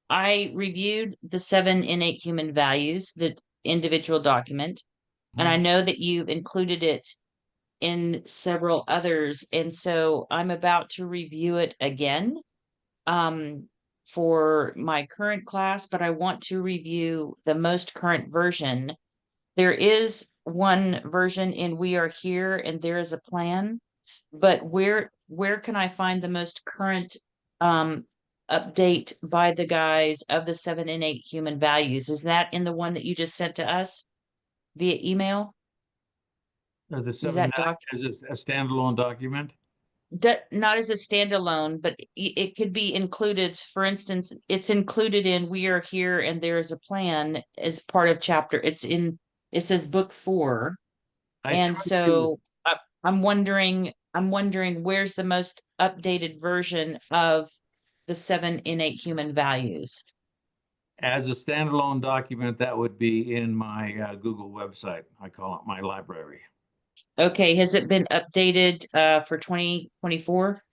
I reviewed the 7 innate human values, the individual document, and I know that you've included it in several others, and so I'm about to review it again for my current class, but I want to review the most current version. There is one version in We Are Here and There Is a Plan, but where can I find the most current update by the guys of the 7 innate human values? Is that in the one that you just sent to us via email? The Is 7 that doc as a standalone document? not as a standalone, but it could be included. For instance, it's included in We Are Here and There Is a Plan as part of chapter. It says book 4. And so I'm wondering where's the most updated version of the 7 innate human values? As a standalone document, that would be in my Google website. I call it my library. Okay, has it been updated for 2024?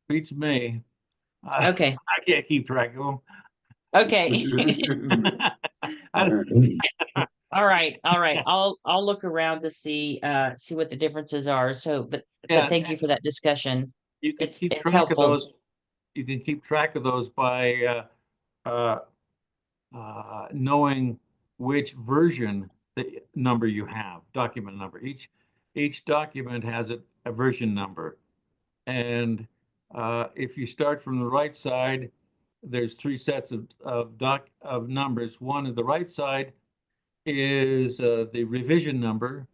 Beats me. Okay. I can't keep track of them. Okay. All right. I'll look around to see what the differences are. So, but thank you for that discussion. You can It's keep track helpful. of those. You can keep track of those by knowing which version the number you have, document number. Each document has a version number. And if you start from the right side, there's 3 sets of numbers. One on the right side is the revision number.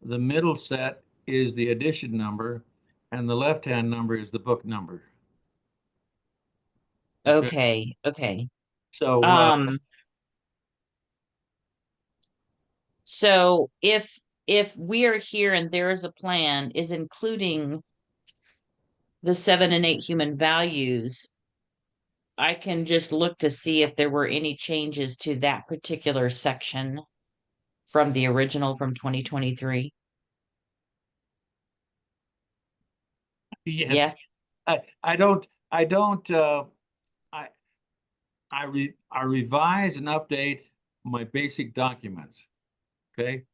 The middle set is the addition number, and the left-hand number is the book number. Okay. So So if We Are Here and There Is a Plan is including the 7 innate human values, I can just look to see if there were any changes to that particular section from the original from 2023. yes, Yeah. I revise and update my basic documents. Okay,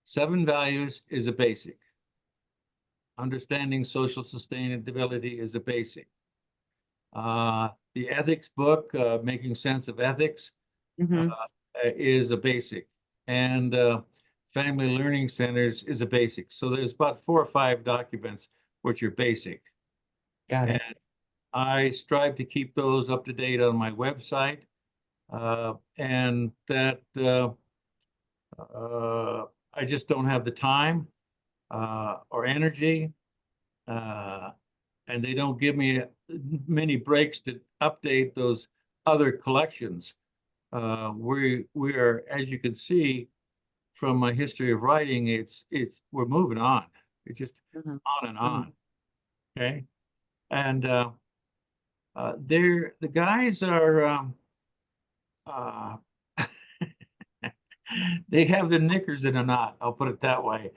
7 values is a basic. Understanding social sustainability is a basic. The ethics book, Making Sense of Ethics, is a basic, and Family Learning Centers is a basic. So there's about 4 or 5 documents which are basic. Got it. And I strive to keep those up to date on my website, and that I just don't have the time or energy, and they don't give me many breaks to update those other collections. We are, as you can see from my history of writing, we're moving on. It's just on and on. Okay, and the guys are they have the knickers in a knot. I'll put it that way.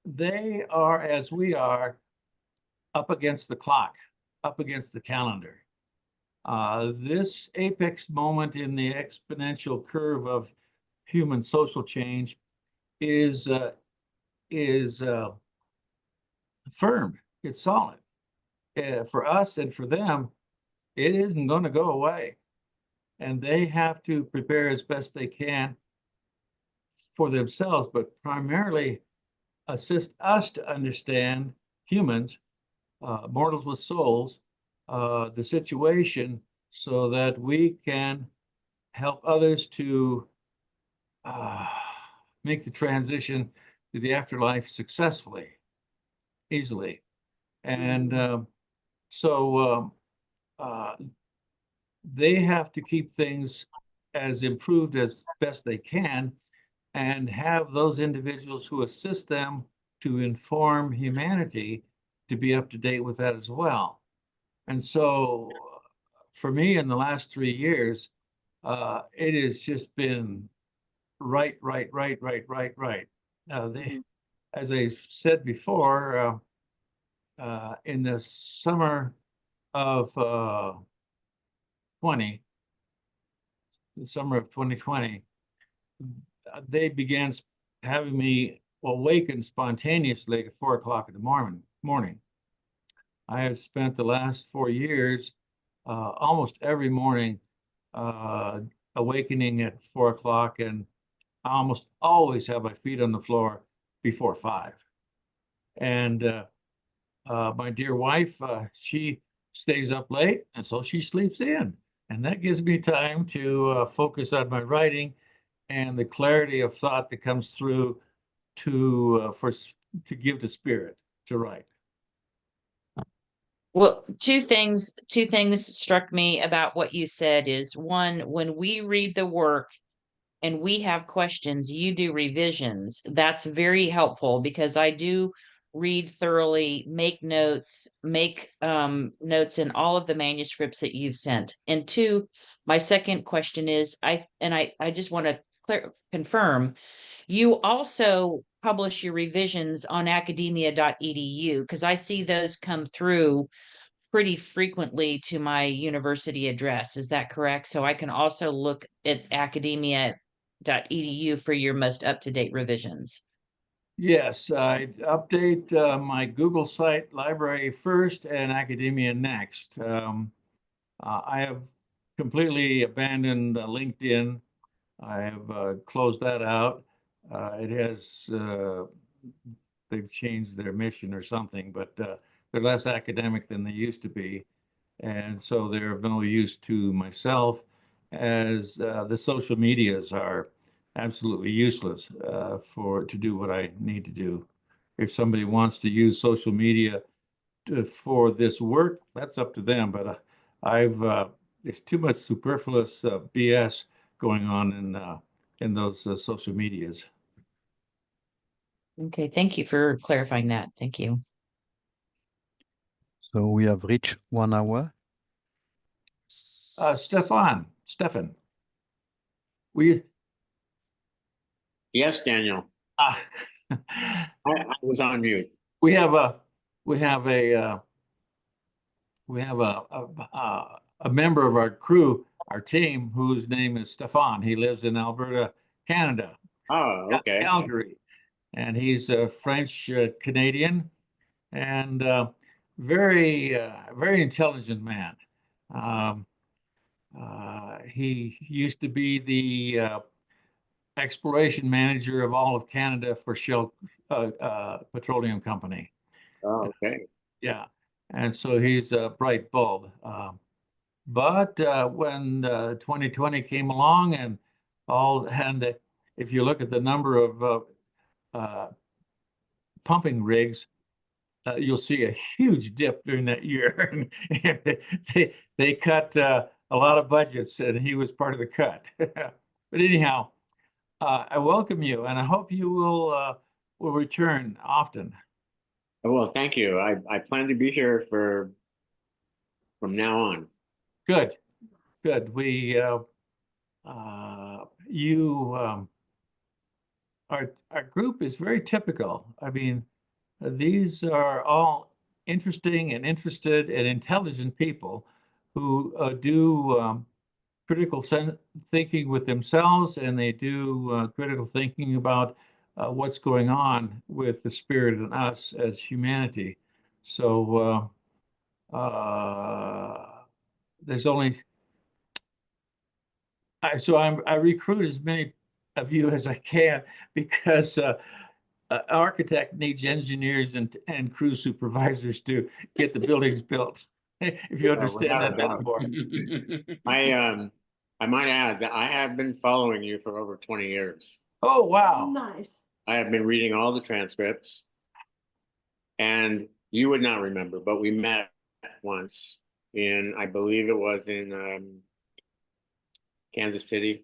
They are, as we are, up against the clock, up against the calendar. This apex moment in the exponential curve of human social change is firm, it's solid. For us and for them, it isn't going to go away. And they have to prepare as best they can for themselves, but primarily assist us to understand humans, mortals with souls, the situation, so that we can help others to make the transition to the afterlife successfully, easily. And they have to keep things as improved as best they can, and have those individuals who assist them to inform humanity to be up to date with that as well. And so for me, in the last 3 years, it has just been right. As I said before, in the summer of the summer of 2020, they began having me awaken spontaneously at 4 o'clock in the morning. I have spent the last 4 years almost every morning awakening at 4 o'clock, and I almost always have my feet on the floor before 5. And my dear wife, she stays up late, and so she sleeps in. And that gives me time to focus on my writing and the clarity of thought that comes through to give to spirit to write. Well, two things struck me about what you said is, one, when we read the work and we have questions, you do revisions. That's very helpful, because I do read thoroughly, make notes in all of the manuscripts that you've sent. And two, my second question is, I just want to confirm, you also publish your revisions on academia.edu, because I see those come through pretty frequently to my university address. Is that correct? So I can also look at academia.edu for your most up-to-date revisions. Yes, I update my Google site, library first and academia next. I have completely abandoned LinkedIn. I have closed that out. It has, they've changed their mission or something, but they're less academic than they used to be. And so they're of no use to myself, as the social medias are absolutely useless to do what I need to do. If somebody wants to use social media for this work, that's up to them. But it's too much superfluous BS going on in those social medias. Okay, thank you for clarifying that. Thank you. So we have reached 1 hour. Stefan, Yes, Daniel. I was on mute. we have a member of our crew, our team, whose name is Stefan. He lives in Alberta, Canada. Oh, okay. Calgary, and he's a French Canadian, and very intelligent man. He used to be the exploration manager of all of Canada for Shell Petroleum Company. Oh, okay. Yeah, and so he's a bright bulb. But when 2020 came along, and if you look at the number of pumping rigs, you'll see a huge dip during that year. they cut a lot of budgets, and he was part of the cut. But anyhow, I welcome you, and I hope you will return often. Well, thank you. I plan to be here from now on. Good. Our group is very typical. I mean, these are all interesting and interested and intelligent people who do critical thinking with themselves, and they do critical thinking about what's going on with the spirit in us as humanity. So there's only I recruit as many of you as I can, because architect needs engineers and crew supervisors to get the buildings built. If you understand that metaphor. I might add that I have been following you for over 20 years. Oh, wow. Nice. I have been reading all the transcripts, and you would not remember, but we met once I believe it was in Kansas City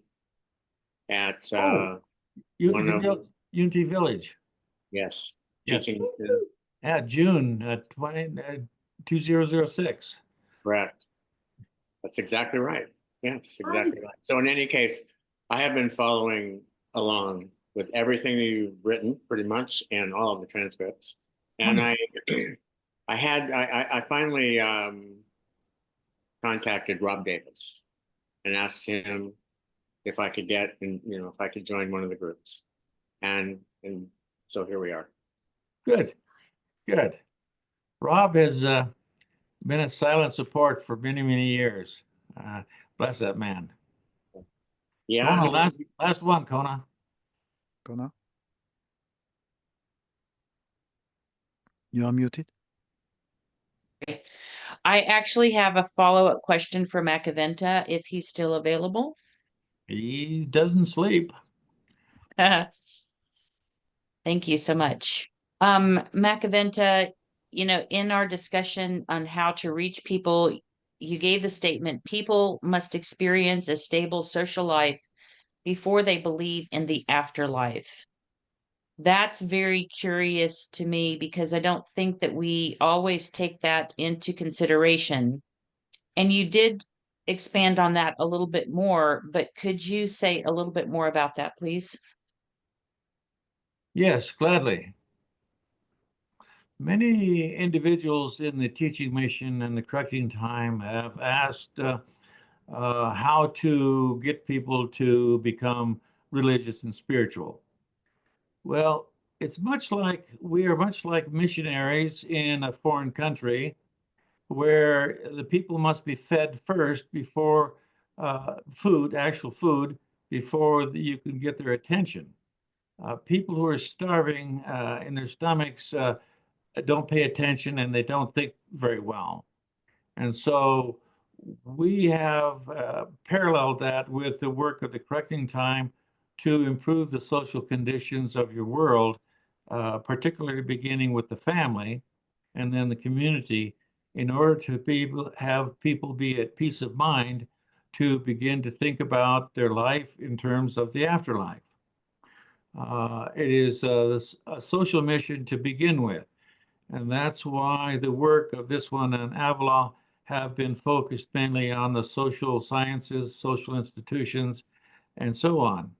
at Unity Village. yes, Yes. teaching. Yeah, June 2006. Correct. That's exactly right. Yes, exactly Nice. right. So in any case, I have been following along with everything that you've written pretty much, and all of the transcripts. And I finally contacted Rob Davis and asked him if I could if I could join one of the groups. And so here we are. Good. Rob has been a silent support for many, many years. Bless that man. Yeah. Kona, last one, Kona. Connor? You are muted. I actually have a follow-up question for Machiventa, if he's still available. He doesn't sleep. Thank you so much. Machiventa, in our discussion on how to reach people, you gave the statement, people must experience a stable social life before they believe in the afterlife. That's very curious to me, because I don't think that we always take that into consideration. And you did expand on that a little bit more, but could you say a little bit more about that, please? Yes, gladly. Many individuals in the teaching mission and the correcting time have asked how to get people to become religious and spiritual. Well, we are much like missionaries in a foreign country, where the people must be fed first before actual food, before you can get their attention. People who are starving in their stomachs don't pay attention, and they don't think very well. And so we have paralleled that with the work of the correcting time to improve the social conditions of your world, particularly beginning with the family and then the community, in order to have people be at peace of mind to begin to think about their life in terms of the afterlife. It is a social mission to begin with. And that's why the work of this one and Avila have been focused mainly on the social sciences, social institutions, and so on.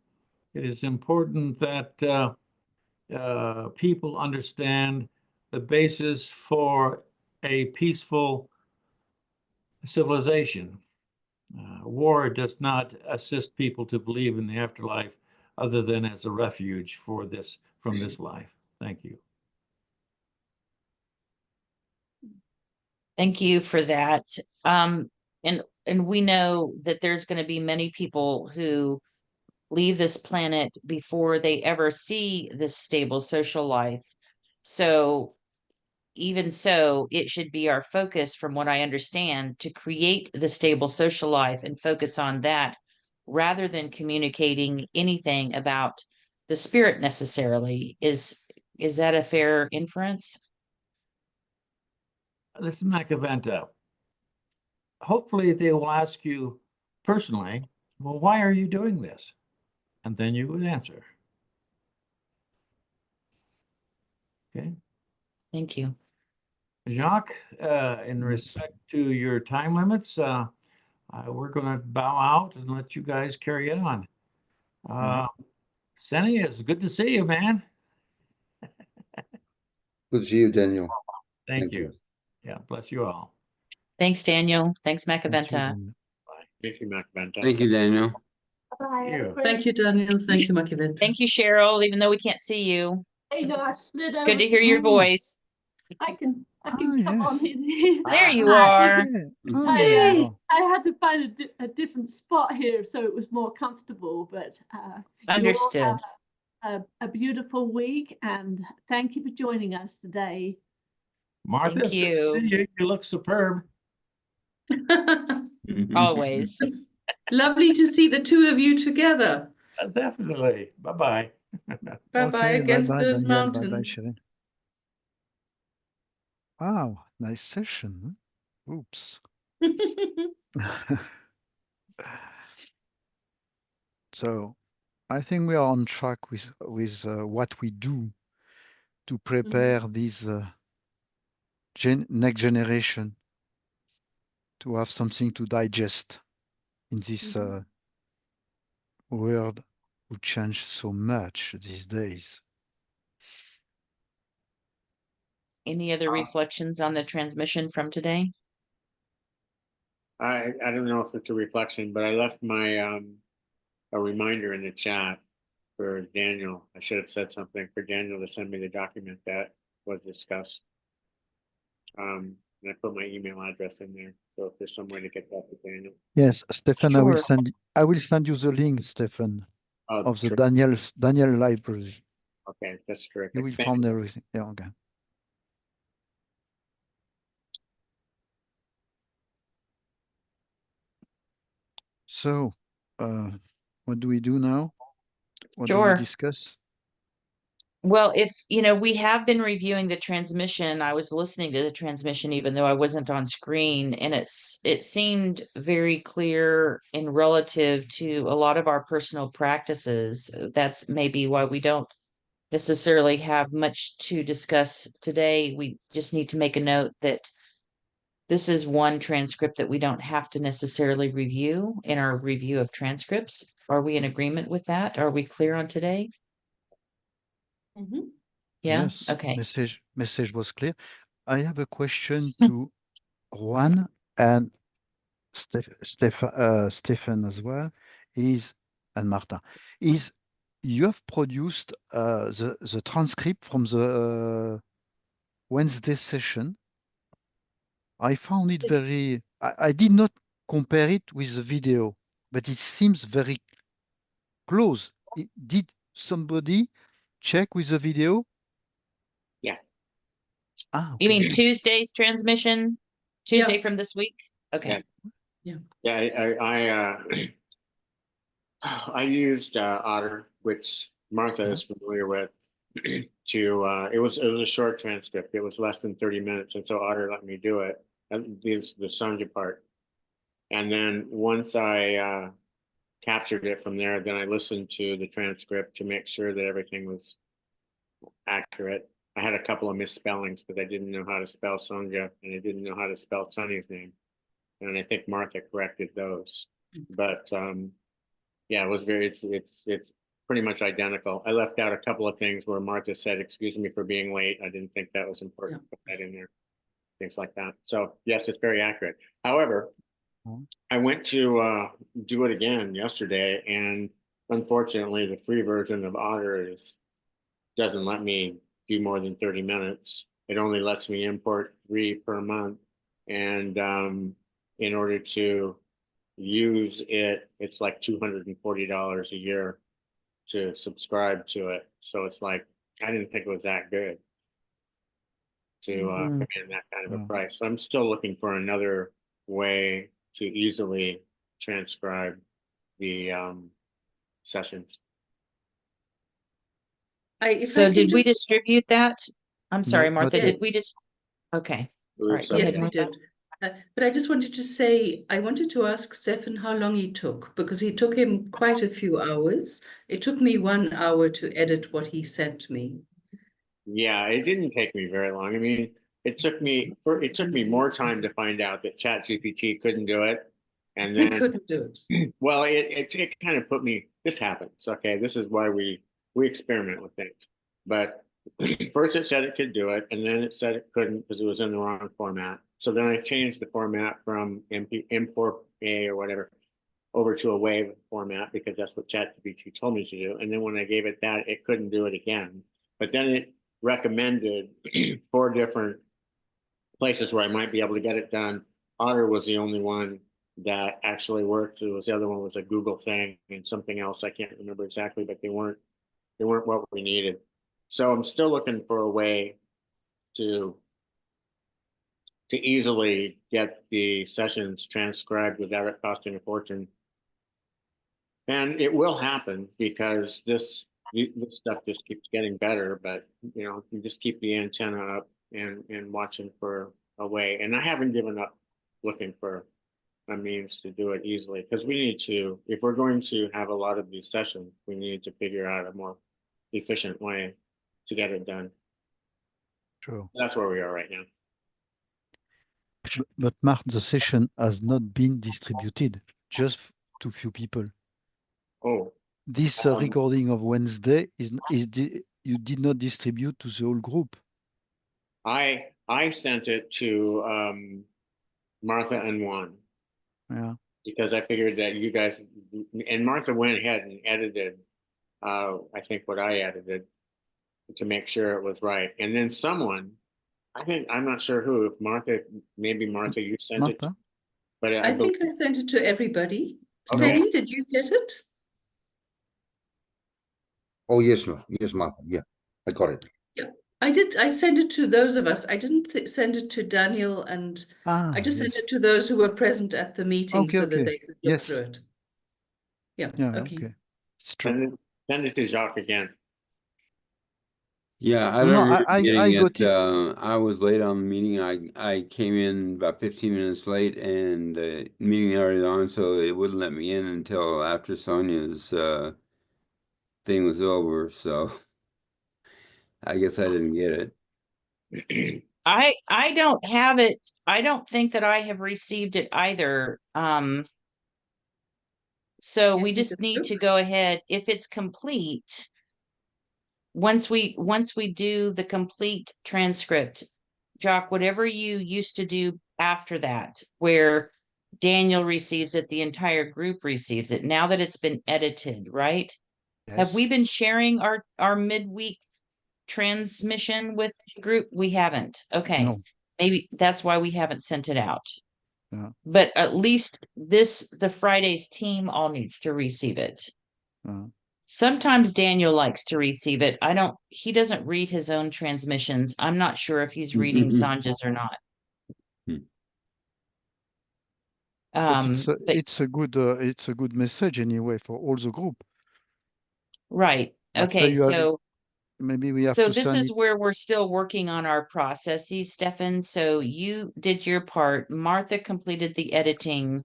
It is important that people understand the basis for a peaceful civilization. War does not assist people to believe in the afterlife, other than as a refuge from this life. Thank you. Thank you for that. And we know that there's going to be many people who leave this planet before they ever see this stable social life. So even so, it should be our focus, from what I understand, to create the stable social life and focus on that, rather than communicating anything about the spirit necessarily. Is that a fair inference? This is Machiventa. Hopefully they will ask you personally, well, why are you doing this? And then you would answer. Okay. Thank you. Jacques, in respect to your time limits, we're going to bow out and let you guys carry on. Senny, it's good to see you, man. Good to see you, Daniel. Thank you. Yeah, bless you all. Thanks, Daniel. Thanks, Thank you, Machiventa. Daniel. Thank you, Machiventa. Thank you, Daniel. You. Thank you, Daniel. Thank you, Machiventa. Thank you, Cheryl, even though we can't see you. Hey, no, I've slid over. Good to hear your Oh. voice. I can Ah, come on yes. in. There you Hi. are. Yeah. Oh, I, there you uh, are. I had to find a different spot here so it was more comfortable, but you all Understood. have a beautiful week, and thank you for joining us today. Martha, Thank it's good to see you. you. You look superb. Always. It's lovely to see the two of you together. Definitely. Bye-bye. Bye-bye Okay, against bye-bye, those Daniel. Bye-bye, mountains. Sharon. Wow, nice session. Huh? Oops. So I think we are on track with what we do to prepare this next generation to have something to digest in this world who change so much these days. Any other reflections on the transmission from today? I don't know if it's a reflection, but I left my a reminder in the chat for Daniel. I should have said something for Daniel to send me the document that was discussed. And I put my email address in there. So if there's some way to get that to Daniel. Yes, Stefan, I will Sure. send you the link, Stefan, Oh, of the terrific. Daniel library. Okay, that's terrific. You will Thank find you. everything. Yeah, okay. So, what do we do now? What do we Sure. discuss? Well, if, we have been reviewing the transmission. I was listening to the transmission even though I wasn't on screen, and it seemed very clear and relative to a lot of our personal practices. That's maybe why we don't necessarily have much to discuss today. We just need to make a note that this is one transcript that we don't have to necessarily review in our review of transcripts. Are we in agreement with that? Are we clear on today? Yeah, Yes, okay. message was clear. I have a question to Juan and Stefan as well. And Marta. You have produced the transcript from the Wednesday session. I found it very. I did not compare it with the video, but it seems very close. Did somebody check with the video? Yeah. Ah, You okay. mean Tuesday's transmission? Tuesday Yeah. from this week? Okay. Yeah, I used Otter, which Martha is familiar with, to it was a short transcript. It was less than 30 minutes, and so Otter let me do it. The Sanja part. And then once I captured it from there, then I listened to the transcript to make sure that everything was accurate. I had a couple of misspellings because I didn't know how to spell Sonja and I didn't know how to spell Sunny's name. And I think Martha corrected those. But yeah, it was it's pretty much identical. I left out a couple of things where Martha said, "Excuse me for being late." I didn't think that was important to put that in there. Things like that. So yes, it's very accurate. However, I went to do it again yesterday, and unfortunately, the free version of Otter doesn't let me do more than 30 minutes. It only lets me import 3 per month, and in order to use it, it's like $240 a year to subscribe to it. So it's like I didn't think it was that good to command that kind of a price. So I'm still looking for another way to easily transcribe the sessions. So did we distribute that? I'm sorry, No, Martha, not did yet. we just? Okay. All Ooh, right, go so- ahead, Yes, we Martha. did. But I just wanted to say, I wanted to ask Stefan how long he took, because he took him quite a few hours. It took me 1 hour to edit what he sent me. Yeah, it didn't take me very long. I mean, it took me more time to find out that ChatGPT couldn't do it. And He then couldn't do it. well, it kind of put me, this happens. Okay, this is why we experiment with things. But first it said it could do it, and then it said it couldn't because it was in the wrong format. So then I changed the format from M4A or whatever over to a WAV format because that's what ChatGPT told me to do. And then when I gave it that, it couldn't do it again. But then it recommended 4 different places where I might be able to get it done. Otter was the only one that actually worked. The other one was a Google thing and something else. I can't remember exactly, but they weren't what we needed. So I'm still looking for a way to easily get the sessions transcribed without it costing a fortune. And it will happen because this stuff just keeps getting better, but you know, you just keep the antenna up and watching for a way. And I haven't given up looking for a means to do it easily, because we need to, if we're going to have a lot of these sessions, we need to figure out a more efficient way to get it done. Sure. That's where we are right now. But Mark, the session has not been distributed, just to few people. Oh, This recording of Wednesday you did not distribute to the whole group. I sent it to Martha and Juan. Yeah. Because I figured that you guys, and Martha went ahead and edited, I think what I edited to make sure it was right. And then someone, I'm not sure who, if Martha, maybe Martha, you sent it, Martha? but I think I sent it to everybody. Okay. Sally, did you get it? Oh, yes, Martha. Yeah, I got it. Yeah, I did. I sent it to those of us. I didn't send it to Daniel, and I just sent Yes. it to those who were present at the meeting Okay, so that okay. they could look Yes. through it. Yeah, Yeah, okay. okay. It's true. send it to Jacques again. Yeah, I No, don't remember I getting got it. I was late on the meeting. I came in about 15 minutes late, and the meeting already on, so it wouldn't let me in until after Sonia's thing was over. So I guess I didn't get it. I don't have it. I don't think that I have received it either. So Can we you just just need look? to go ahead. If it's complete, once we do the complete transcript, Jock, whatever you used to do after that, where Daniel receives it, the entire group receives it, now that it's been edited, right? Have we Yes. been sharing our midweek transmission with the group? We haven't. Okay. No. Maybe that's why we haven't sent it out. Yeah. But at least the Friday's team all needs to receive it. Sometimes Daniel likes to receive it. He doesn't read his own transmissions. I'm not sure if he's reading Sanja's or not. But But it's a good message anyway for all the group. right. After Okay, you have, so maybe we have so to this send is it. where we're still working on our processes, Stefan. So you did your part. Martha completed the editing.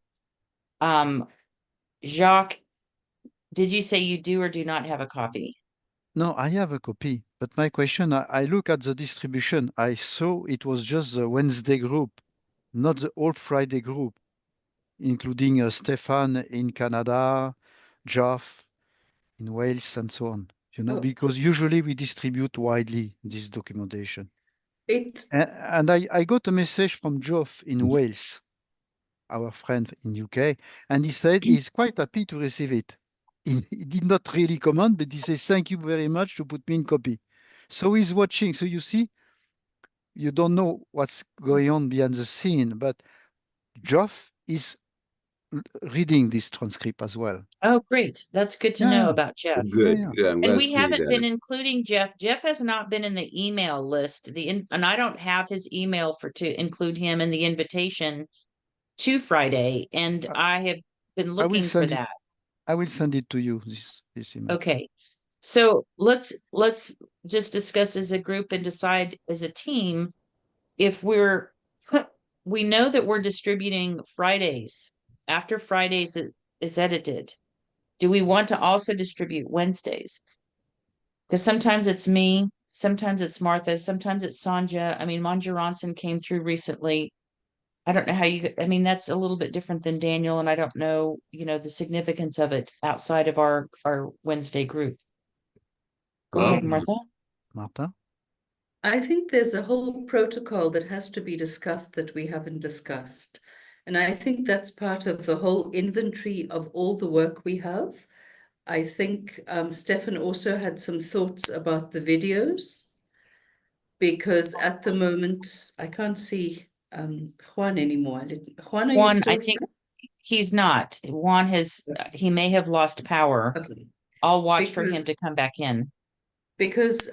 Jacques, did you say you do or do not have a copy? No, I have a copy, but my question, I look at the distribution. I saw it was just the Wednesday group, not the whole Friday group, including Stefan in Canada, Geoff in Wales, and so on. You know, Oh. because usually we distribute widely this documentation. It And I got a message from Geoff in Wales, our friend in UK, and he said he's quite happy to receive it. He did not really comment, but he says, thank you very much to put me in copy. So he's watching. So you see, you don't know what's going on behind the scene, but Geoff is reading this transcript as well. Oh, great. That's good to know about Jeff. Good. Yeah. Good. I'm glad And to we see haven't been that. including Jeff. Jeff has not been in the email list. And I don't have his email to include him in the invitation to Friday. And I have been looking for that. I will send it to you, this email. Okay. So let's just discuss as a group and decide as a team if we know that we're distributing Fridays after Fridays is edited. Do we want to also distribute Wednesdays? Because sometimes it's me, sometimes it's Martha, sometimes it's Sanja. I mean, Manja Ronson came through recently. I don't know I mean, that's a little bit different than Daniel, and I don't know, the significance of it outside of our Wednesday group. Go ahead, Martha. Martha? I think there's a whole protocol that has to be discussed that we haven't discussed. And I think that's part of the whole inventory of all the work we have. I think Stefan also had some thoughts about the videos, because at the moment I can't see Juan anymore. Juan, are you Juan, still I think he's not. Juan has, he may have lost power. okay. I'll watch for Because- him to come back in. Because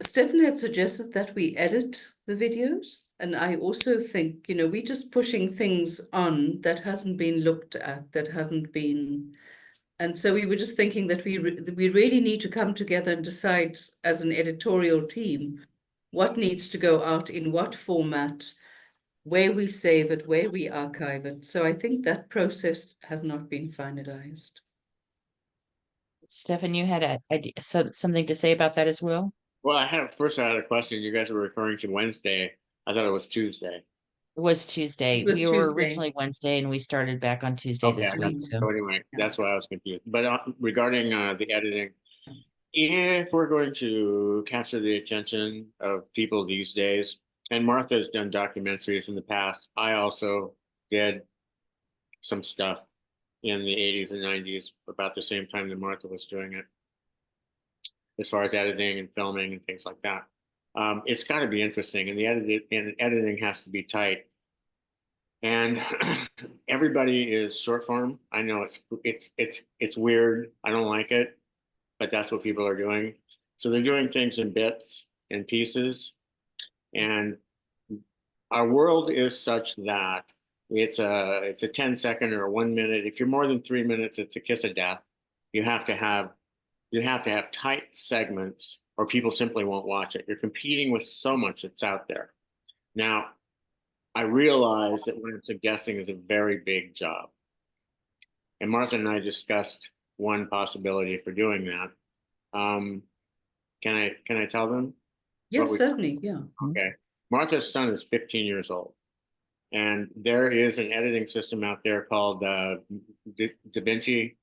Stefan had suggested that we edit the videos, and I also think, you know, we're just pushing things on that hasn't been looked at, that hasn't been, and so we were just thinking that we really need to come together and decide as an editorial team what needs to go out in what format, where we save it, where we archive it. So I think that process has not been finalized. Stefan, you had something to say about that as well? Well, I had a question. You guys were referring to Wednesday. I thought it was Tuesday. It was Tuesday. It was We were Tuesday. originally Wednesday and we started back on Tuesday Okay, this week. So so anyway, that's why I was confused. But regarding the editing, if we're going to capture the attention of people these days, and Martha's done documentaries in the past, I also did some stuff in the 80s and 90s about the same time that Martha was doing it, as far as editing and filming and things like that. It's got to be interesting, and the editing has to be tight. And everybody is short form. I know it's weird. I don't like it, but that's what people are doing. So they're doing things in bits and pieces, and our world is such that it's a 10-second or a 1 minute. If you're more than 3 minutes, it's a kiss of death. You have to have tight segments, or people simply won't watch it. You're competing with so much that's out there. Now, I realize that what I'm suggesting is a very big job. And Martha and I discussed one possibility for doing that. Can I tell them? Yes, certainly, yeah. Okay. Martha's son is 15 years old. And there is an editing system out there called DaVinci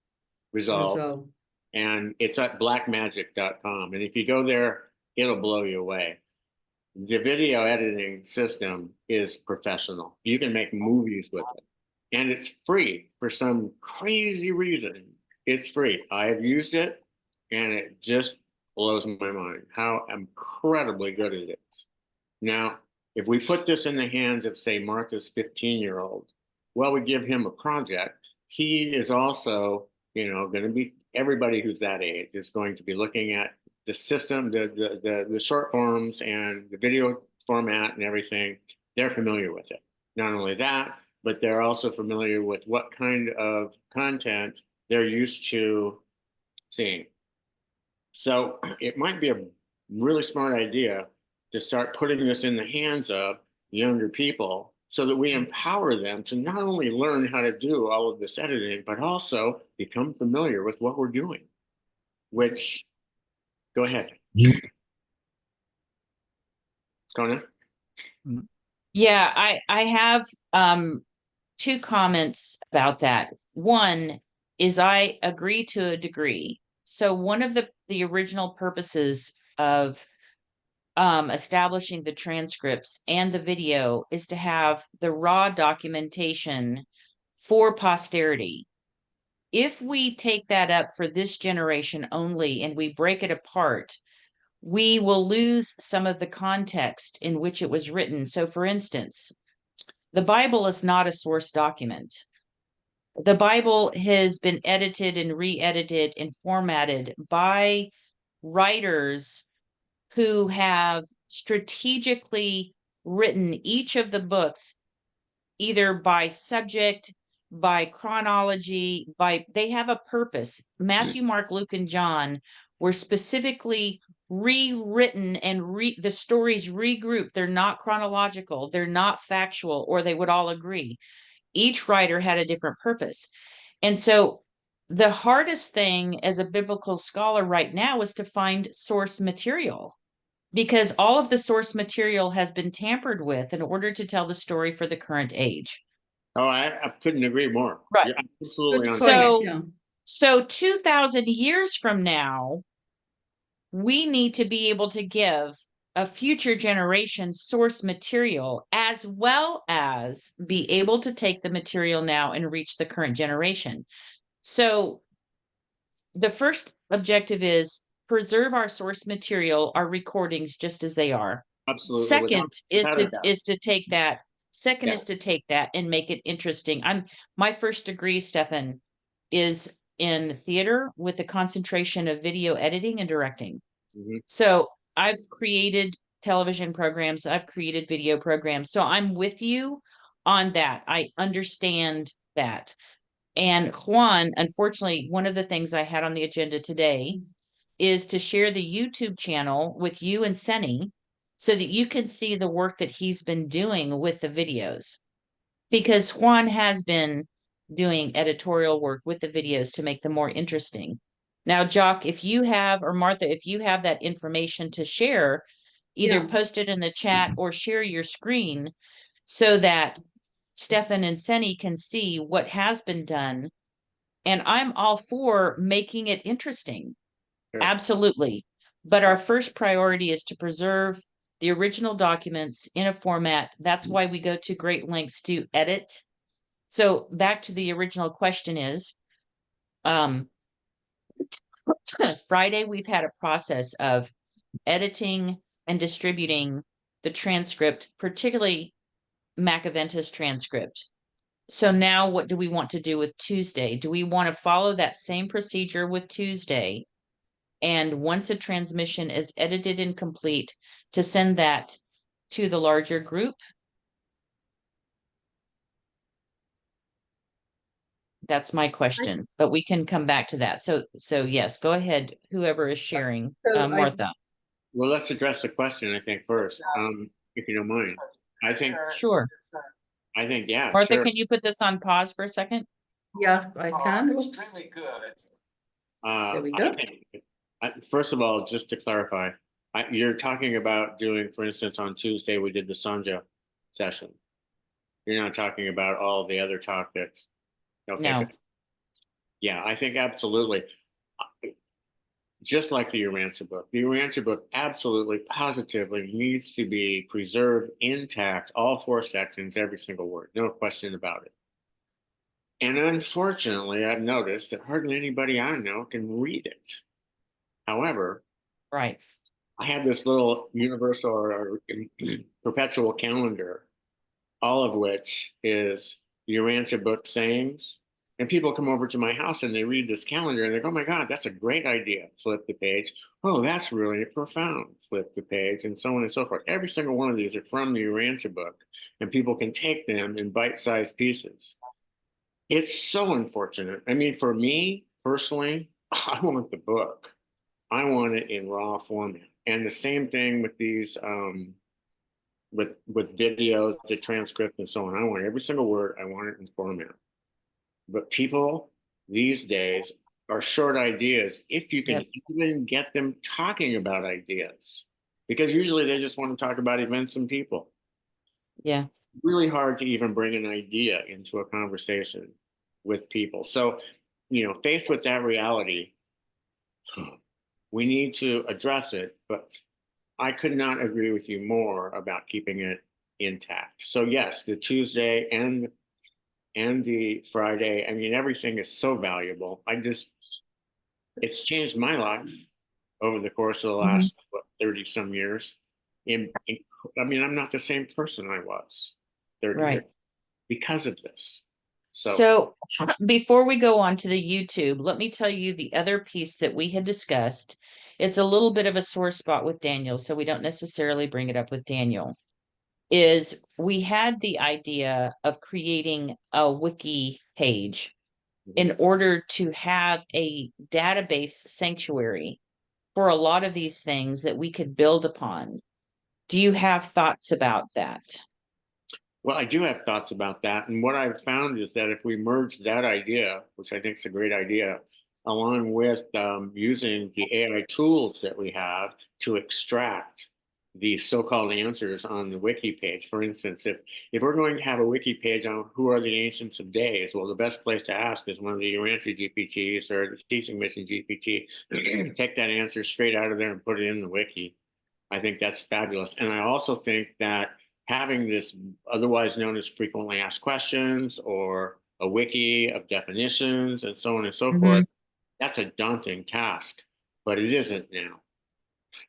Resolve. And it's at blackmagic.com. And if you go there, it'll blow you away. The video editing system is professional. You can make movies with it. And it's free for some crazy reason. It's free. I have used it, and it just blows my mind how incredibly good it is. Now, if we put this in the hands of, say, Martha's 15-year-old, well, we give him a project. He is also, going to be, everybody who's that age is going to be looking at the system, the short forms and the video format and everything. They're familiar with it. Not only that, but they're also familiar with what kind of content they're used to seeing. So it might be a really smart idea to start putting this in the hands of younger people so that we empower them to not only learn how to do all of this editing, but also become familiar with what we're doing, which, go ahead. Kona? yeah, I have two comments about that. One is I agree to a degree. So one of the original purposes of establishing the transcripts and the video is to have the raw documentation for posterity. If we take that up for this generation only and we break it apart, we will lose some of the context in which it was written. So for instance, the Bible is not a source document. The Bible has been edited and re-edited and formatted by writers who have strategically written each of the books, either by subject, by chronology, they have a purpose. Matthew, Mark, Luke, and John were specifically rewritten and the stories regrouped. They're not chronological, they're not factual, or they would all agree. Each writer had a different purpose. And so the hardest thing as a biblical scholar right now is to find source material, because all of the source material has been tampered with in order to tell the story for the current age. Oh, I couldn't agree more. Right. You're absolutely on. So 2,000 years from now, we need to be able to give a future generation source material, as well as be able to take the material now and reach the current generation. So the first objective is preserve our source material, our recordings just as they are. Absolutely. Second without a doubt. is to take that. Second Yeah. is to take that and make it interesting. My first degree, Stefan, is in theater with a concentration of video editing and directing. Mhm. So I've created television programs, I've created video programs. So I'm with you on that. I understand that. And Juan, unfortunately, one of the things I had on the agenda today is to share the YouTube channel with you and Senny so that you can see the work that he's been doing with the videos. Because Juan has been doing editorial work with the videos to make them more interesting. Now, Jock, if you have, or Martha, if you have that information to share, either Yeah. post it in the chat or share your screen so that Stefan and Senny can see what has been done. And I'm all for making it interesting. Sure. Absolutely. But our first priority is to preserve the original documents in a format. That's why we go to great lengths to edit. So back to the original question is, Friday, we've had a process of editing and distributing the transcript, particularly Machiventa's transcript. So now what do we want to do with Tuesday? Do we want to follow that same procedure with Tuesday? And once a transmission is edited and complete, to send that to the larger group? That's my question, but we can come back to that. So yes, go ahead, whoever is sharing, Martha. Well, let's address the question, I think, first, if you don't mind. Sure. Yeah, Martha, sure. can you put this on pause for a second? Yeah, I can. Oops. There we go. First of all, just to clarify, you're talking about doing, for instance, on Tuesday, we did the Sanja session. You're not talking about all the other talk that's, okay. No. Yeah, I think absolutely. Just like the Urantia book absolutely, positively needs to be preserved intact, all 4 sections, every single word, no question about it. And unfortunately, I've noticed that hardly anybody I know can read it. However, Right. I have this little universal or perpetual calendar, all of which is Urantia book sayings. And people come over to my house and they read this calendar and they go, oh my God, that's a great idea. Flip the page. Oh, that's really profound. Flip the page, and so on and so forth. Every single one of these are from the Urantia book, and people can take them in bite-sized pieces. It's so unfortunate. I mean, for me personally, I want the book. I want it in raw format. And the same thing with these, with videos, the transcript, and so on. I want every single word. I want it in format. But people these days are short ideas if you can even get them talking about ideas, because usually they just want to talk about events and people. Yeah. Really hard to even bring an idea into a conversation with people. So, faced with that reality, we need to address it, but I could not agree with you more about keeping it intact. So yes, the Tuesday and the Friday, I mean, everything is so valuable. It's changed my life over the course of the last 30 some years. I mean, I'm not the same person I was 30 years because of this. So before we go on to the YouTube, let me tell you the other piece that we had discussed. It's a little bit of a sore spot with Daniel, so we don't necessarily bring it up with Daniel. Is we had the idea of creating a wiki page in order to have a database sanctuary for a lot of these things that we could build upon. Do you have thoughts about that? Well, I do have thoughts about that. And what I've found is that if we merge that idea, which I think is a great idea, along with using the AI tools that we have to extract the so-called answers on the wiki page. For instance, if we're going to have a wiki page on who are the ancients of days, well, the best place to ask is one of the Urantia GPTs or the teaching mission GPT. Take that answer straight out of there and put it in the wiki. I think that's fabulous. And I also think that having this otherwise known as frequently asked questions or a wiki of definitions and so on and so forth, that's a daunting task, but it isn't now.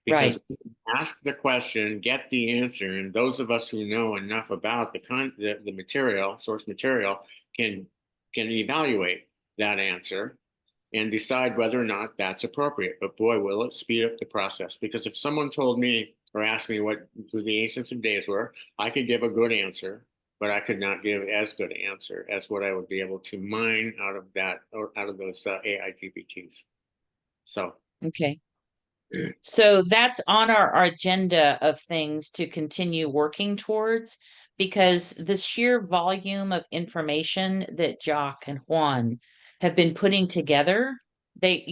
Because Right. we can ask the question, get the answer, and those of us who know enough about the material, source material, can evaluate that answer and decide whether or not that's appropriate. But boy, will it speed up the process. Because if someone told me or asked me who the Ancients of Days were, I could give a good answer, but I could not give as good an answer as what I would be able to mine out of that or out of those AI GPTs. So. Okay. So that's on our agenda of things to continue working towards, because the sheer volume of information that Jock and Juan have been putting together, they,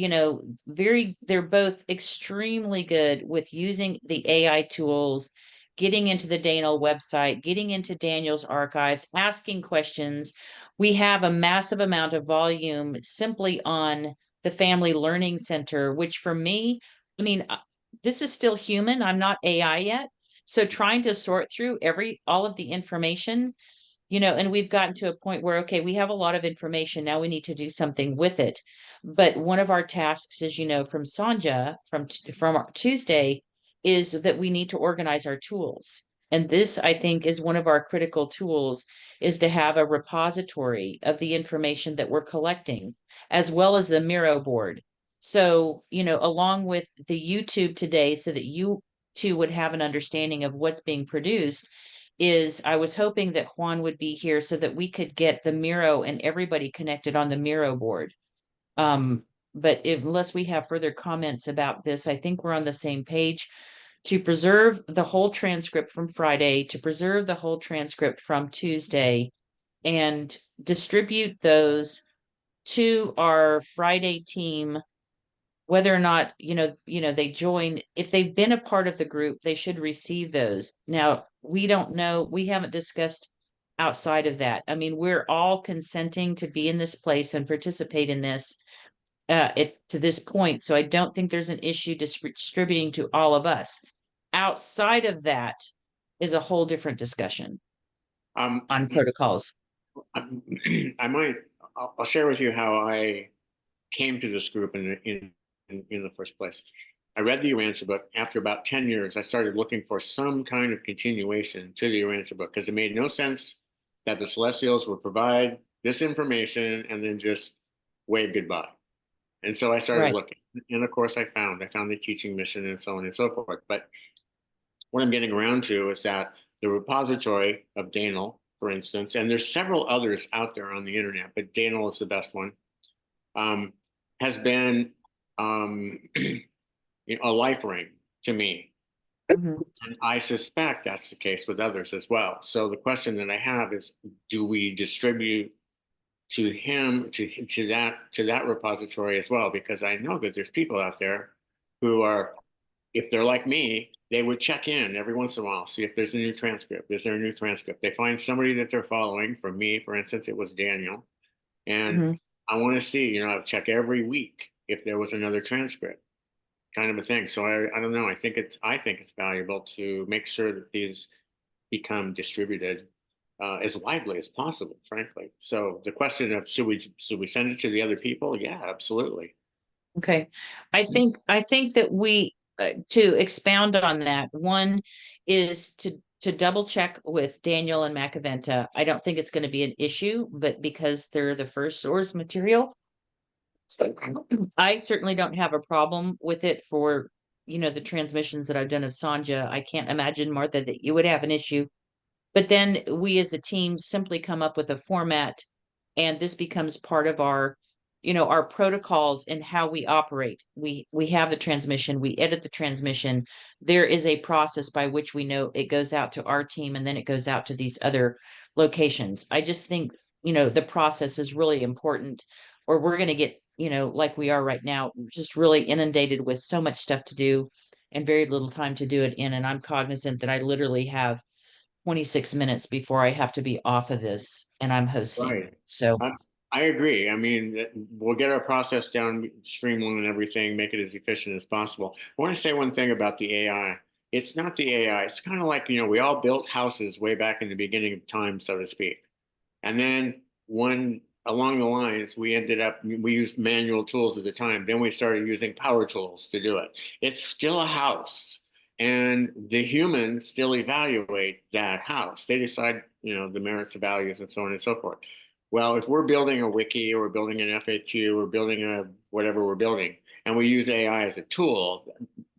they're both extremely good with using the AI tools, getting into the Daniel website, getting into Daniel's archives, asking questions. We have a massive amount of volume simply on the Family Learning Center, which for me, I mean, this is still human. I'm not AI yet. So trying to sort through all of the information, and we've gotten to a point where, okay, we have a lot of information. Now we need to do something with it. But one of our tasks, as you know, from Sanja, from our Tuesday, is that we need to organize our tools. And this, I think, is one of our critical tools, is to have a repository of the information that we're collecting, as well as the Miro board. So, along with the YouTube today, so that you too would have an understanding of what's being produced, I was hoping that Juan would be here so that we could get the Miro and everybody connected on the Miro board. But unless we have further comments about this, I think we're on the same page to preserve the whole transcript from Friday, to preserve the whole transcript from Tuesday, and distribute those to our Friday team. Whether or not, they join, if they've been a part of the group, they should receive those. Now, we don't know, we haven't discussed outside of that. I mean, we're all consenting to be in this place and participate in this to this point. So I don't think there's an issue distributing to all of us. Outside of that is a whole different discussion on protocols. I'll share with you how I came to this group in the first place. I read the Urantia book. After about 10 years, I started looking for some kind of continuation to the Urantia book, because it made no sense that the Celestials would provide this information and then just wave goodbye. And so I started looking. And of course, I found the teaching mission and so on and so forth. But what I'm getting around to is that the repository of Daniel, for instance, and there's several others out there on the internet, but Daniel is the best one, has been a life ring to me. And I suspect that's the case with others as well. So the question that I have is, do we distribute to him, to that repository as well? Because I know that there's people out there who are, if they're like me, they would check in every once in a while, see if there's a new transcript. Is there a new transcript? They find somebody that they're following. For me, for instance, it was Daniel. And I want to see, I check every week if there was another transcript, kind of a thing. So I don't know. I think it's valuable to make sure that these become distributed as widely as possible, frankly. So the question of should we send it to the other people? Yeah, absolutely. Okay, I think that we to expound on that, one is to double check with Daniel and Machiventa. I don't think it's going to be an issue, but because they're the first source material, I certainly don't have a problem with it for, the transmissions that I've done of Sanja. I can't imagine, Martha, that you would have an issue. But then we as a team simply come up with a format, and this becomes part of our, our protocols and how we operate. We have the transmission, we edit the transmission. There is a process by which we know it goes out to our team, and then it goes out to these other locations. I just think, the process is really important, or we're going to get, like we are right now, just really inundated with so much stuff to do and very little time to do it in. And I'm cognizant that I literally have 26 minutes before I have to be off of this, and I'm hosting. Right. So I agree. I mean, we'll get our process down, streamline everything, make it as efficient as possible. I want to say one thing about the AI. it's not the AI. It's kind of like, we all built houses way back in the beginning of time, so to speak. And then along the lines, we used manual tools at the time. Then we started using power tools to do it. It's still a house. And the humans still evaluate that house. They decide, the merits, the values, and so on and so forth. Well, if we're building a wiki or building an FAQ or building whatever we're building, and we use AI as a tool,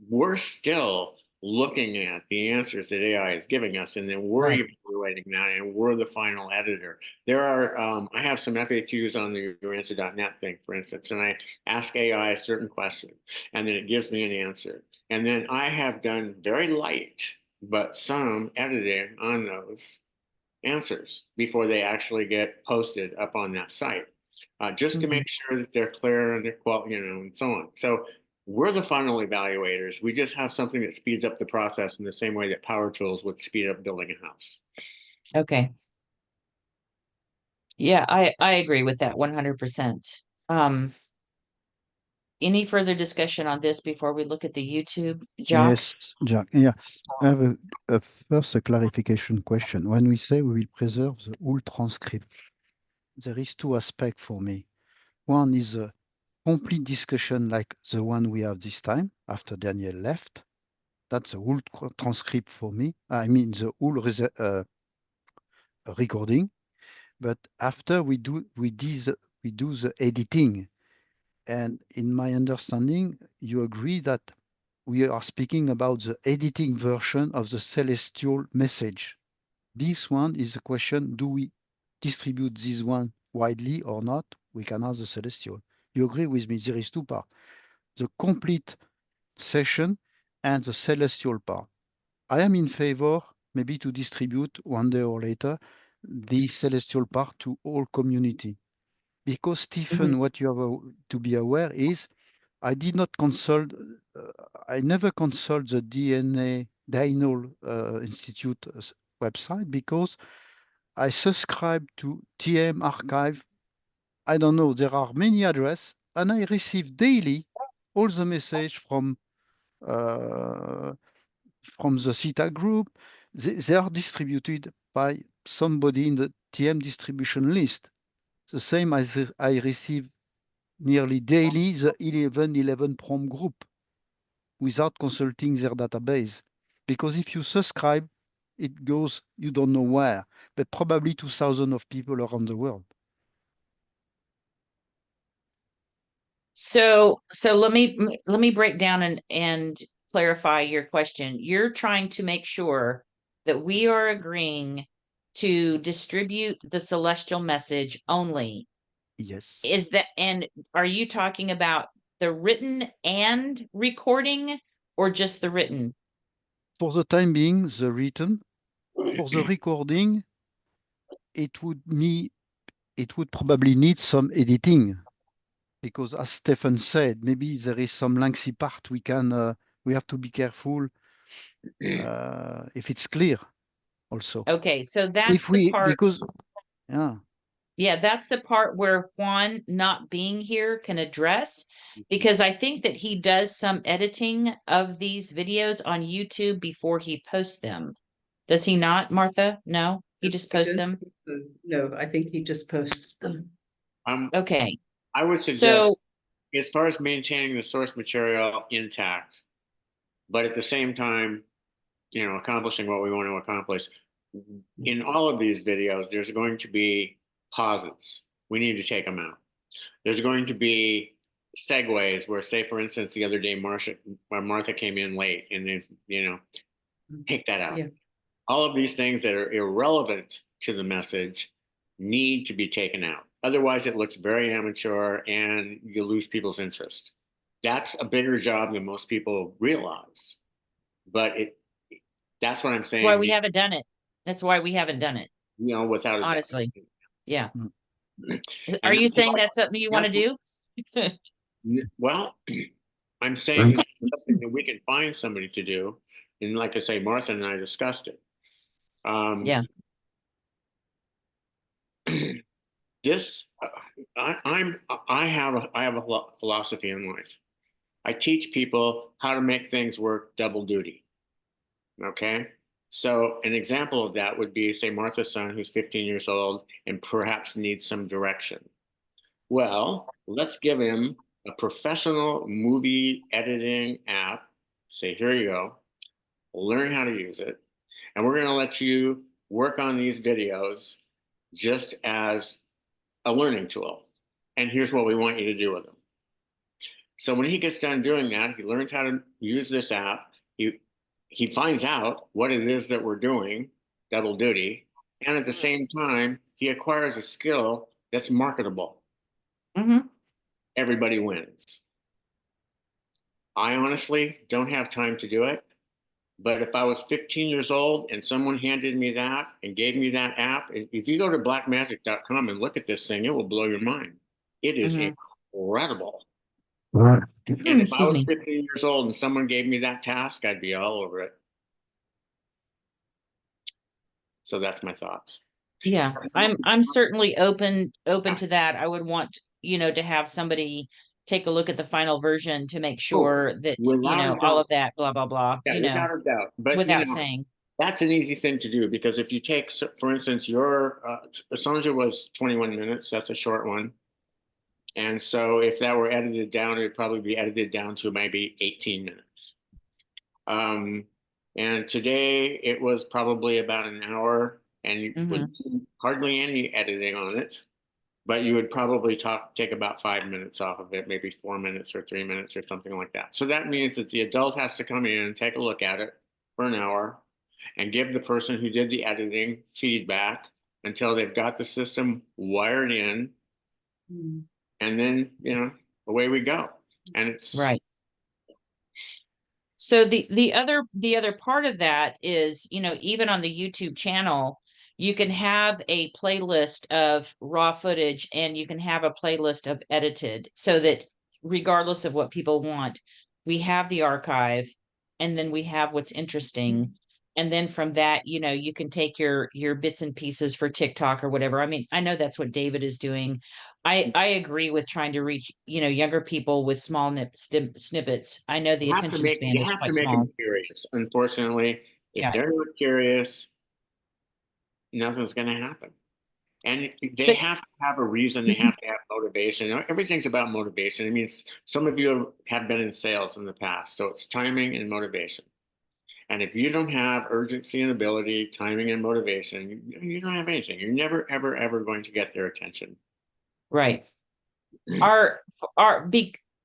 we're still looking at the answers that AI is giving us, and then we're evaluating that, and we're the final editor. There are, I have some FAQs on the youranswer.net thing, for instance, and I ask AI a certain question, and then it gives me an answer. And then I have done very light, but some editing on those answers before they actually get posted up on that site, just to make sure that they're clear and they're quality, and so on. So we're the final evaluators. We just have something that speeds up the process in the same way that power tools would speed up building a house. Okay. Yeah, I agree with that 100%. Any further discussion on this before we look at the YouTube, Jock? Yes, Jack. Yeah, I have a clarification question. When we say we will preserve the whole transcript, there is two aspects for me. One is a complete discussion like the one we have this time after Daniel left. That's a whole transcript for me. I mean the whole recording. But after we do the editing, and in my understanding, you agree that we are speaking about the editing version of the celestial message. This one is a question: do we distribute this one widely or not? We can ask the celestial. You agree with me? There is two parts: the complete session and the celestial part. I am in favor, maybe to distribute one day or later the celestial part to all community. Because Stephen, what you have to be aware is, I did not consult, I never consult the Daniel Institute website because I subscribe to TM archive. I don't know, there are many addresses, and I receive daily all the message from the CETA group. They are distributed by somebody in the TM distribution list. The same as I receive nearly daily the 1111 prom group without consulting their database. Because if you subscribe, it goes, you don't know where, but probably 2,000 of people around the world. So let me break down and clarify your question. You're trying to make sure that we are agreeing to distribute the celestial message only. Yes. And are you talking about the written and recording, or just the written? For the time being, the written. For the recording, it would probably need some editing, because as Stephen said, maybe there is some lengthy part we have to be careful if it's clear also. Okay, so that's yeah, that's the part where Juan not being here can address, because I think that he does some editing of these videos on YouTube before he posts them. Does he not, Martha? No, he just posts them? No, I think he just posts them. Okay. I would suggest, as far as maintaining the source material intact, but at the same time, accomplishing what we want to accomplish, in all of these videos, there's going to be pauses. We need to take them out. There's going to be segues where, say, for instance, the other day, Martha came in late, and then, take that out. Yeah. All of these things that are irrelevant to the message need to be taken out. Otherwise, it looks very amateur and you lose people's interest. That's a bigger job than most people realize. But that's what I'm saying. Why we haven't done it. That's why we haven't done it. Without honestly. Yeah. Mm. Are you saying that's something you want to do? Well, I'm saying something that we can find somebody to do. And like I say, Martha and I discussed it. Yeah. I have a philosophy in life. I teach people how to make things work double duty. Okay. So an example of that would be, say, Martha's son, who's 15 years old and perhaps needs some direction. Well, let's give him a professional movie editing app. Say, here you go. Learn how to use it. And we're going to let you work on these videos just as a learning tool. And here's what we want you to do with them. So when he gets done doing that, he learns how to use this app. He finds out what it is that we're doing, double duty, and at the same time, he acquires a skill that's marketable. Mm-hmm. Everybody wins. I honestly don't have time to do it, but if I was 15 years old and someone handed me that and gave me that app, if you go to blackmagic.com and look at this thing, it will blow your mind. It is incredible. And if I Excuse was me. 15 years old and someone gave me that task, I'd be all over it. So that's my thoughts. Yeah, I'm certainly open to that. I would want, to have somebody take a look at the final version to make sure that, Without a all doubt. of that, blah, blah, blah, Yeah, without a doubt. But without saying. that's an easy thing to do, because if you take, for instance, your Sonja was 21 minutes. That's a short one. And so if that were edited down, it would probably be edited down to maybe 18 minutes. And today it was probably about an hour, and you would hardly any editing on it, but you would probably take about 5 minutes off of it, maybe 4 minutes or 3 minutes or something like that. So that means that the adult has to come in, take a look at it for an hour, and give the person who did the editing feedback until they've got the system wired in. And then, away we go. And it's Right. So the other part of that is, even on the YouTube channel, you can have a playlist of raw footage and you can have a playlist of edited, so that regardless of what people want, we have the archive, and then we have what's interesting. And then from that, you can take your bits and pieces for TikTok or whatever. I mean, I know that's what David is doing. I agree with trying to reach, younger people with small snippets. I know the attention span is quite small. them curious. Unfortunately, if they're not curious, nothing's going to happen. And they have to have a reason. They have to have motivation. Everything's about motivation. I mean, some of you have been in sales in the past, so it's timing and motivation. And if you don't have urgency and ability, timing and motivation, you don't have anything. You're never, ever, ever going to get their attention. Right.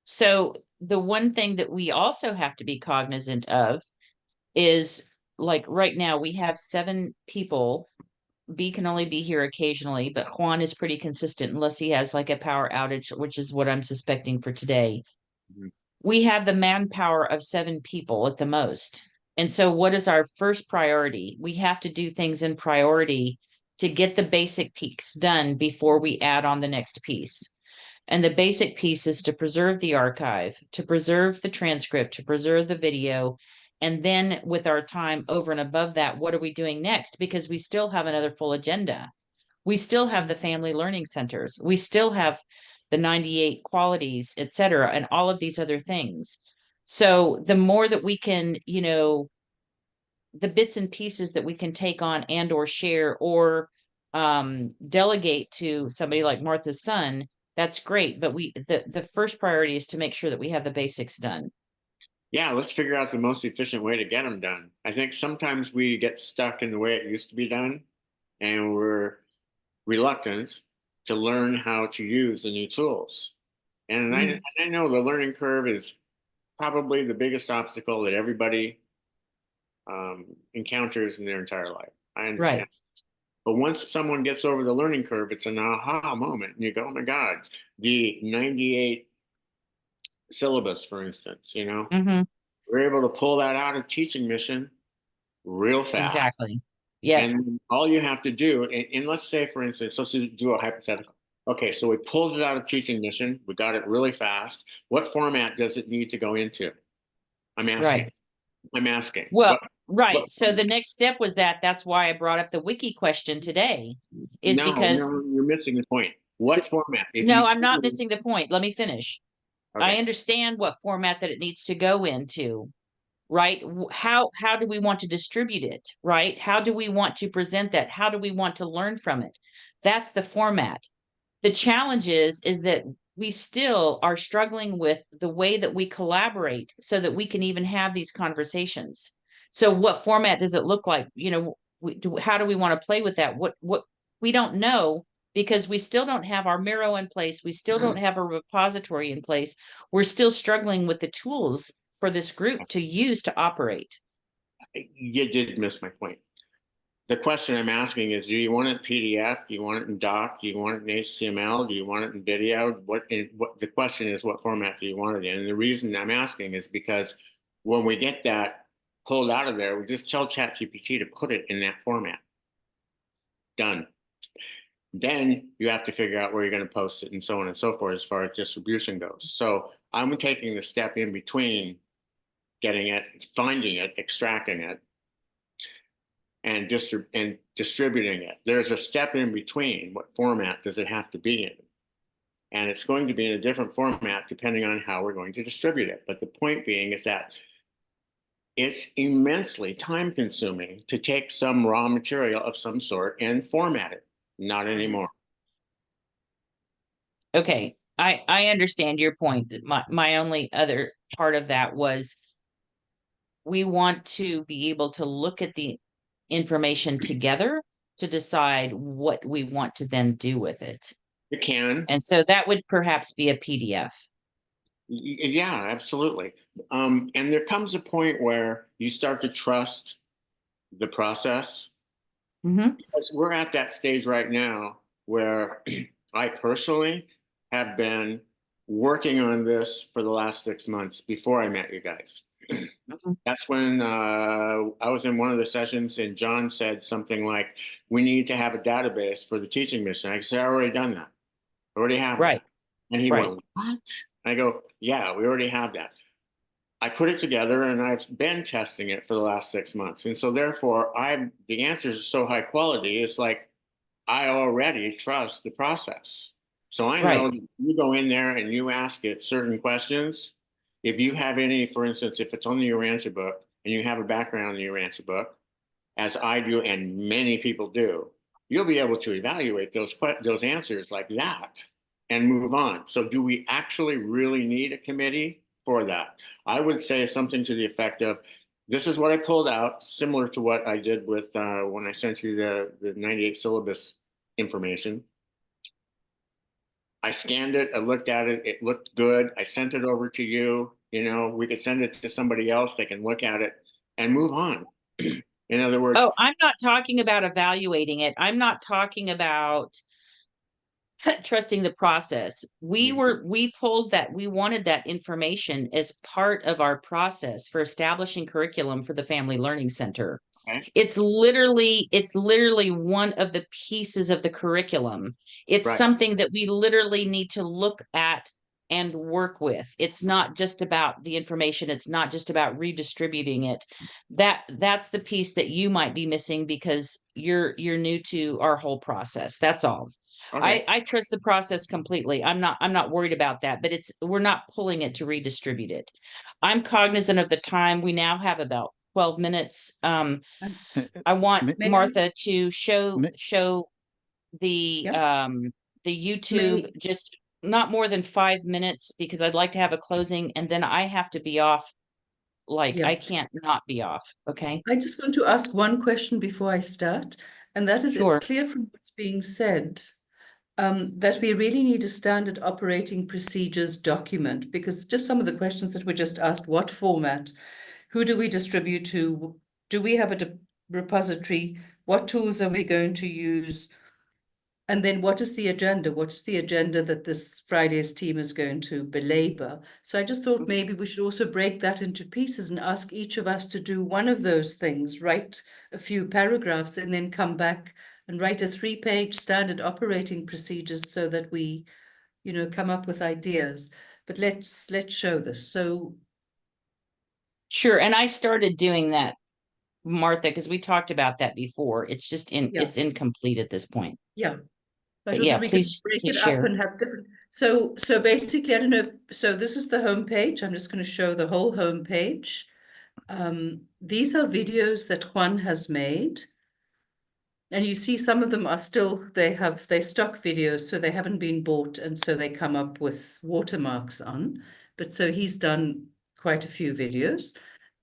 So the one thing that we also have to be cognizant of is, like, right now we have 7 people. B can only be here occasionally, but Juan is pretty consistent unless he has like a power outage, which is what I'm suspecting for today. We have the manpower of 7 people at the most. And so what is our first priority? We have to do things in priority to get the basic piece done before we add on the next piece. And the basic piece is to preserve the archive, to preserve the transcript, to preserve the video. And then with our time over and above that, what are we doing next? Because we still have another full agenda. We still have the family learning centers. We still have the 98 qualities, et cetera, and all of these other things. So the more that we can, the bits and pieces that we can take on and or share or delegate to somebody like Martha's son, that's great. But the first priority is to make sure that we have the basics done. Yeah, let's figure out the most efficient way to get them done. I think sometimes we get stuck in the way it used to be done, and we're reluctant to learn how to use the new tools. And I know the learning curve is probably the biggest obstacle that everybody encounters in their entire life. I understand. Right. But once someone gets over the learning curve, it's an aha moment. And you go, oh my God, the 98 syllabus, for instance, we're able to pull that out of teaching mission real fast. Exactly. Yeah. And all you have to do, and let's say, for instance, let's do a hypothetical. Okay, so we pulled it out of teaching mission. We got it really fast. What format does it need to go into? I'm asking. Right. I'm asking. Well, right. So the next step was that's why I brought up the wiki question today, is because you're missing the point. What format? No, I'm not missing the point. Let me finish. Okay. I understand what format that it needs to go into. right? How do we want to distribute it, right? How do we want to present that? How do we want to learn from it? That's the format. The challenge is that we still are struggling with the way that we collaborate so that we can even have these conversations. So what format does it look like? You know, how do we want to play with that? What we don't know, because we still don't have our Miro in place. We still don't have a repository in place. We're still struggling with the tools for this group to use to operate. You did miss my point. The question I'm asking is, do you want it PDF? Do you want it in doc? Do you want it in HTML? Do you want it in video? What the question is, what format do you want it in? And the reason I'm asking is because when we get that pulled out of there, we just tell ChatGPT to put it in that format. Done. Then you have to figure out where you're going to post it and so on and so forth as far as distribution goes. So I'm taking the step in between getting it, finding it, extracting it, and distributing it. There's a step in between. What format does it have to be in? And it's going to be in a different format depending on how we're going to distribute it. But the point being is that it's immensely time consuming to take some raw material of some sort and format it. Not anymore. Okay, I understand your point. My only other part of that was we want to be able to look at the information together to decide what we want to then do with it. You can. And so that would perhaps be a PDF. Yeah, absolutely. And there comes a point where you start to trust the process. Mm-hmm. Because we're at that stage right now where I personally have been working on this for the last 6 months before I met you guys. That's when I was in one of the sessions and John said something like, we need to have a database for the teaching mission. I said, I already done that. I already have Right. that. And he Right. went, what? I go, yeah, we already have that. I put it together and I've been testing it for the last 6 months. And so therefore the answers are so high quality. It's like, I already trust the process. So I know Right. that you go in there and you ask it certain questions. If you have any, for instance, if it's on your answer book and you have a background in your answer book, as I do and many people do, you'll be able to evaluate those answers like that and move on. So do we actually really need a committee for that? I would say something to the effect of, this is what I pulled out, similar to what I did with when I sent you the 98 syllabus information. I scanned it, I looked at it, it looked good. I sent it over to you. You know, we could send it to somebody else, they can look at it and move on. In other words, Oh, I'm not talking about evaluating it. I'm not talking about trusting the process. We pulled that, we wanted that information as part of our process for establishing curriculum for the Family Learning Center. okay. It's literally one of the pieces of the curriculum. It's Right. something that we literally need to look at and work with. It's not just about the information. It's not just about redistributing it. That's the piece that you might be missing because you're new to our whole process. That's all. Okay. I trust the process completely. I'm not worried about that, but we're not pulling it to redistribute it. I'm cognizant of the time. We now have about 12 minutes. I want May- Martha to show May- the Yeah. YouTube just not more than 5 minutes because I'd like to have a closing and then I have to be off. Like Yeah. I can't not be off. Okay. I just want to ask one question before I start, and that is, Sure. it's clear from what's being said that we really need a standard operating procedures document, because just some of the questions that were just asked, what format, who do we distribute to, do we have a repository, what tools are we going to use, and then what is the agenda? What is the agenda that this Friday's team is going to belabor? So I just thought maybe we should also break that into pieces and ask each of us to do one of those things, write a few paragraphs and then come back and write a 3-page standard operating procedures so that we, you know, come up with ideas. But let's show this. So Sure. And I started doing that, Martha, because we talked about that before. It's just it's incomplete at this point. yeah. I But don't yeah, know if we could please break it up share. and have different. So basically, I don't know. So this is the home page. I'm just going to show the whole home page. These are videos that Juan has made. And you see some of them are still, they're stock videos, so they haven't been bought, and so they come up with watermarks on. But so he's done quite a few videos,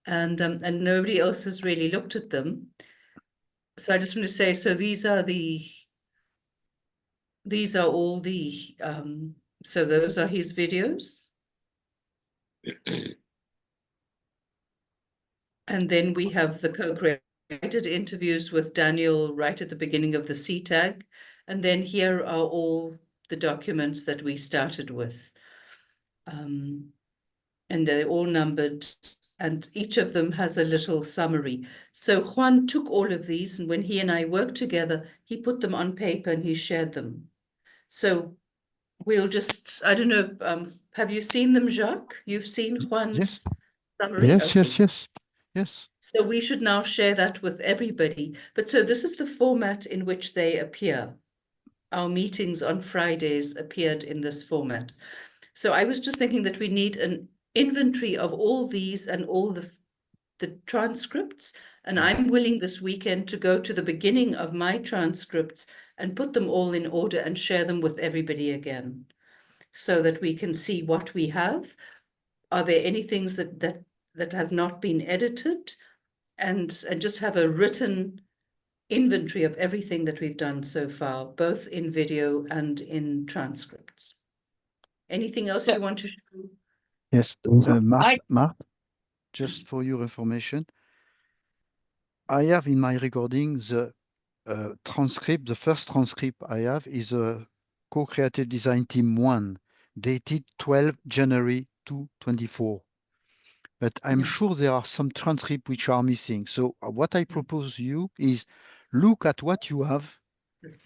and nobody else has really looked at them. So I just want to say, so these are all the so those are his videos. And then we have the co-created interviews with Daniel right at the beginning of the CTAG. And then here are all the documents that we started with. And they're all numbered, and each of them has a little summary. So Juan took all of these, and when he and I worked together, he put them on paper and he shared them. So we'll just, I don't know, have you seen them, Jacques? You've seen Juan's summary? Yes, Okay. yes. So we should now share that with everybody. But so this is the format in which they appear. Our meetings on Fridays appeared in this format. So I was just thinking that we need an inventory of all these and all the transcripts. And I'm willing this weekend to go to the beginning of my transcripts and put them all in order and share them with everybody again, so that we can see what we have. Are there any things that has not been edited? And just have a written inventory of everything that we've done so far, both in video and in transcripts. Anything else you want to show? Yes, Mark, just for your information, I have in my recording the transcript. The first transcript I have is a co-creative design team 1, dated 12 January 2024. But I'm sure there are some transcripts which are missing. So what I propose you is look at what you have.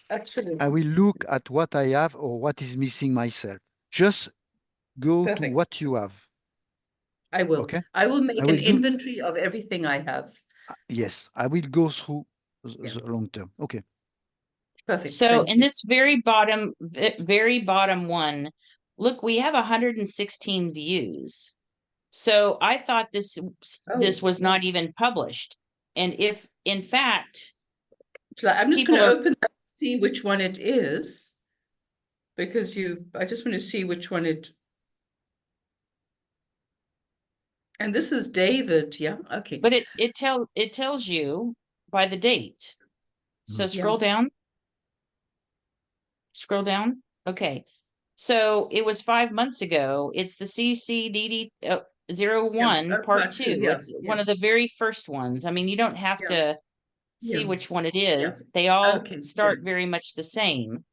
Absolutely. I will look at what I have or what is missing myself. Just go to what you have. I will. Okay. I will make an inventory of everything I have. Yes, I will go through the long term. Okay. Perfect. So in this very bottom one, look, we have 116 views. So I thought this was not even published. And if in fact, I'm just going to open that to see which one it is, because I just want to see which one it. And this is David, yeah, okay. But it tells you by the date. So scroll down. Scroll down. Okay. So it was 5 months ago. It's the CCDT 01 part 2. It's one of the very first ones. I mean, you don't have to see which one it is. They all start very much the same.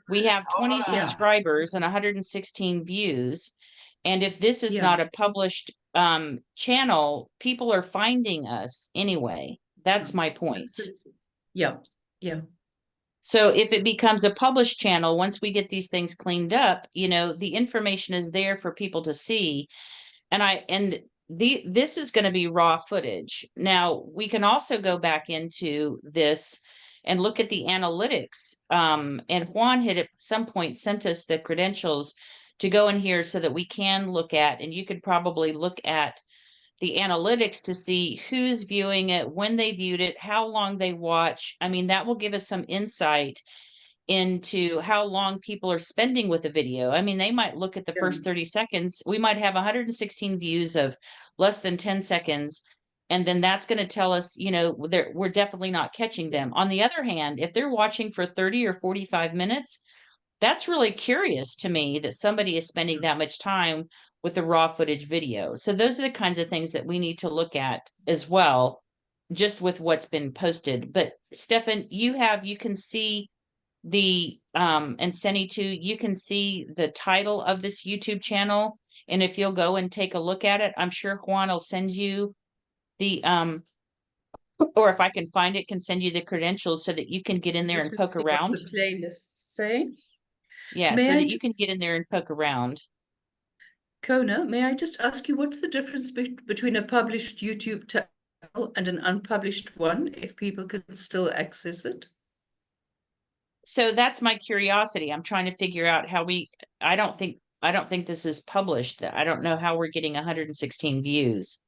We have 20 subscribers and 116 views. And if this is not a published channel, people are finding us anyway. That's my point. Yeah. So if it becomes a published channel, once we get these things cleaned up, the information is there for people to see. This is going to be raw footage. Now we can also go back into this and look at the analytics. And Juan had at some point sent us the credentials to go in here so that we can look at, and you could probably look at the analytics to see who's viewing it, when they viewed it, how long they watch. I mean, that will give us some insight into how long people are spending with a video. I mean, they might look at the first 30 seconds. We might have 116 views of less than 10 seconds. And then that's going to tell us, we're definitely not catching them. On the other hand, if they're watching for 30 or 45 minutes, that's really curious to me that somebody is spending that much time with the raw footage video. So those are the kinds of things that we need to look at as well, just with what's been posted. But Stefan, you can see the and Senny too, you can see the title of this YouTube channel. And if you'll go and take a look at it, I'm sure Juan will send you the or if I can find it, can send you the credentials so that you can get in there and poke around. The playlists say. Yeah, so that you can get in there and poke around. Kona, may I just ask you, what's the difference between a published YouTube channel and an unpublished one, if people can still access it? So that's my curiosity. I'm trying to figure out how I don't think this is published. I don't know how we're getting 116 views.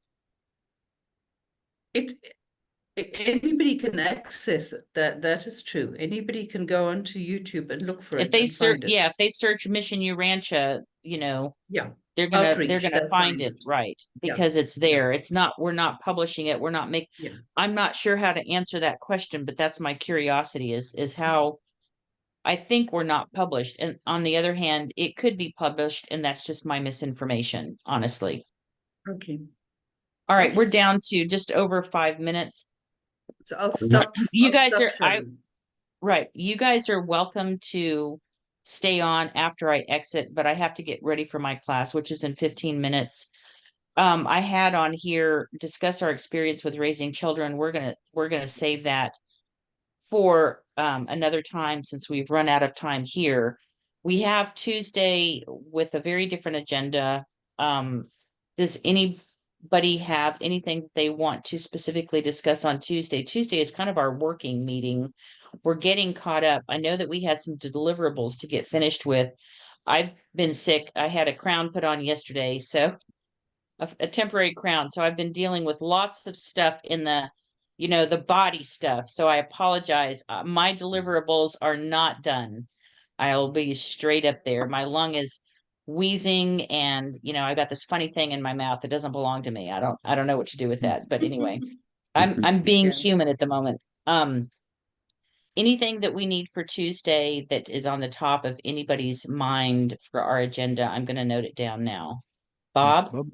Anybody can access it. That is true. Anybody can go onto YouTube and look for If it they and search, find it. yeah, if they search Mission Urantia, you know, Yeah. they're gonna Outreach, they'll find find it, it. right? Yeah. Because it's there. It's not, we're not publishing it. We're not making, Yeah. I'm not sure how to answer that question, but that's my curiosity is how I think we're not published. And on the other hand, it could be published and that's just my misinformation, honestly. Okay. All right, Okay. we're down to just over 5 minutes. So I'll stop. You I'll guys stop are, sharing. right. You guys are welcome to stay on after I exit, but I have to get ready for my class, which is in 15 minutes. I had on here discuss our experience with raising children. We're gonna save that for another time since we've run out of time here. We have Tuesday with a very different agenda. Does anybody have anything that they want to specifically discuss on Tuesday? Tuesday is kind of our working meeting. We're getting caught up. I know that we had some deliverables to get finished with. I've been sick. I had a crown put on yesterday, so a temporary crown. So I've been dealing with lots of stuff in the, you know, the body stuff. So I apologize. My deliverables are not done. I'll be straight up there. My lung is wheezing and, you know, I got this funny thing in my mouth that doesn't belong to me. I don't know what to do with that. But anyway, I'm being Yeah. human at the moment. Anything that we need for Tuesday that is on the top of anybody's mind for our agenda, I'm going to note it down now. Yes, Bob? Bob.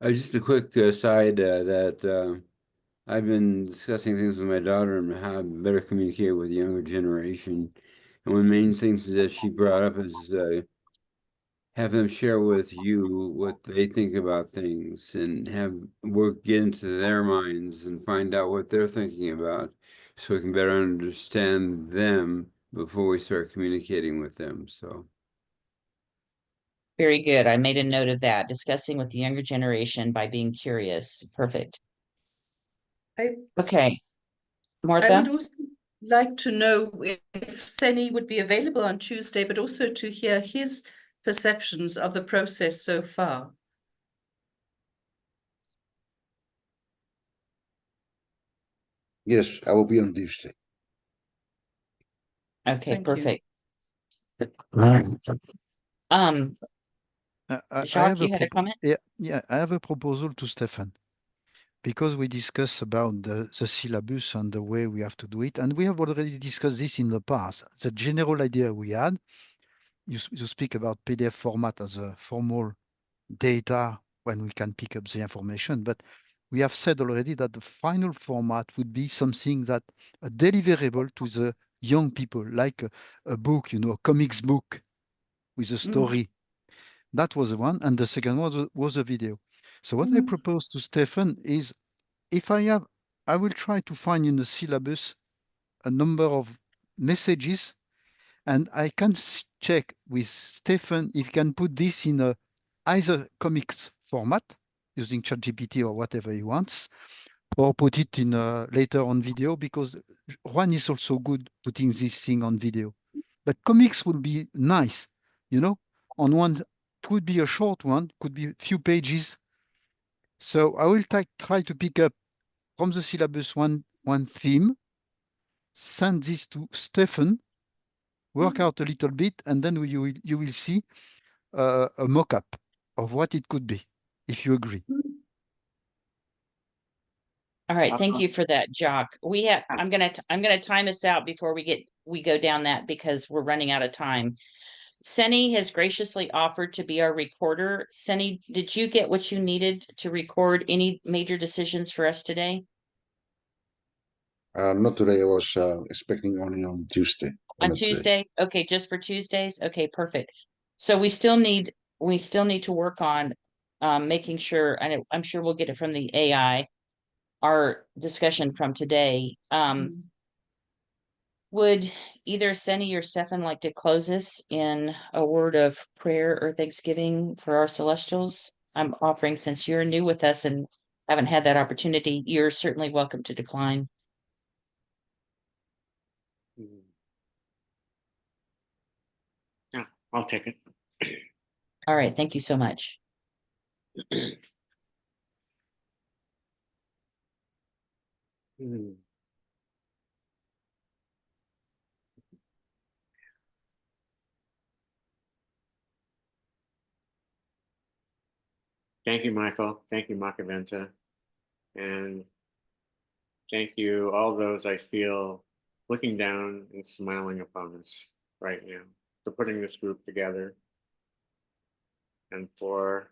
Just a quick aside that I've been discussing things with my daughter and how to better communicate with the younger generation. And one main thing that she brought up is have them share with you what they think about things and have work get into their minds and find out what they're thinking about so we can better understand them before we start communicating with them. So Very good. I made a note of that. Discussing with the younger generation by being curious. Perfect. Okay. I Martha? would also like to know if Seni would be available on Tuesday, but also to hear his perceptions of the process so far. Yes, I will be on Tuesday. Okay, Thank you. perfect. I Jacques, have you had a comment? Yeah, I have a proposal to Stefan. Because we discussed about the syllabus and the way we have to do it, and we have already discussed this in the past. The general idea we had, you speak about PDF format as a formal data when we can pick up the information, but we have said already that the final format would be something that a deliverable to the young people, like a book, you know, a comics book with a story. That was the one, and the second one was a video. So what I propose to Stefan is, if I will try to find in the syllabus a number of messages, and I can check with Stefan if he can put this in either comics format using ChatGPT or whatever he wants, or put it in later on video, because Juan is also good putting this thing on video. But comics would be nice, you know, on one, could be a short one, could be a few pages. So I will try to pick up from the syllabus one theme, send this to Stefan, work out a little bit, and then you will see a mock-up of what it could be, if you agree. All right, thank you for that, Jacques. I'm gonna time us out before we go down that because we're running out of time. Seni has graciously offered to be our recorder. Seni, did you get what you needed to record any major decisions for us today? Not today. I was expecting only on Tuesday. On Tuesday? Okay, just for Tuesdays? Okay, perfect. So we still need to work on making sure, and I'm sure we'll get it from the AI, our discussion from today. Would either Seni or Stefan like to close us in a word of prayer or thanksgiving for our celestials? I'm offering, since you're new with us and haven't had that opportunity, you're certainly welcome to decline. Yeah, I'll take it. All right, thank you so much. Hmm. Thank you, Michael. Thank you, Machiventa. And thank you, all those I feel looking down and smiling upon us right now, for putting this group together and for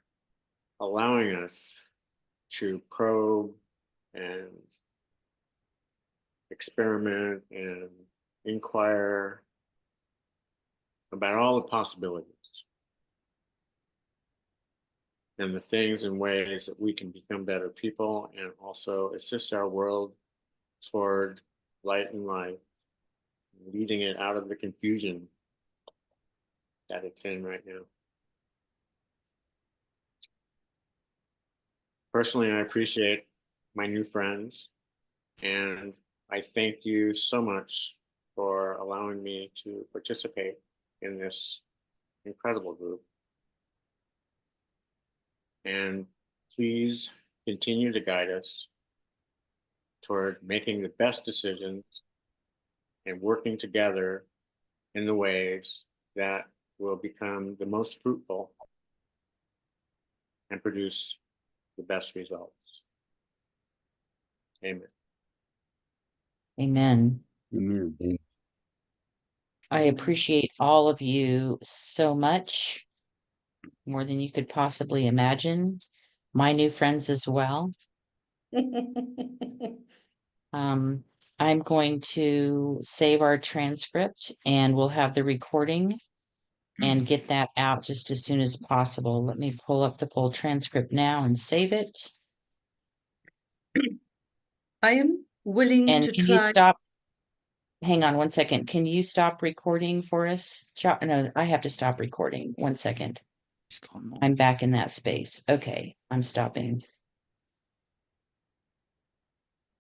allowing us to probe and experiment and inquire about all the possibilities and the things and ways that we can become better people and also assist our world toward light and life, leading it out of the confusion that it's in right now. Personally, I appreciate my new friends, and I thank you so much for allowing me to participate in this incredible group. And please continue to guide us toward making the best decisions and working together in the ways that will become the most fruitful and produce the best results. Amen. Amen. Amen. I appreciate all of you so much, more than you could possibly imagine. My new friends as well. I'm going to save our transcript and we'll have the recording and get that out just as soon as possible. Let me pull up the full transcript now and save it. I am willing And to can you try. stop? Hang on 1 second. Can you stop recording for us? No, I have to stop recording. 1 second. I'm back in that space. Okay, I'm stopping.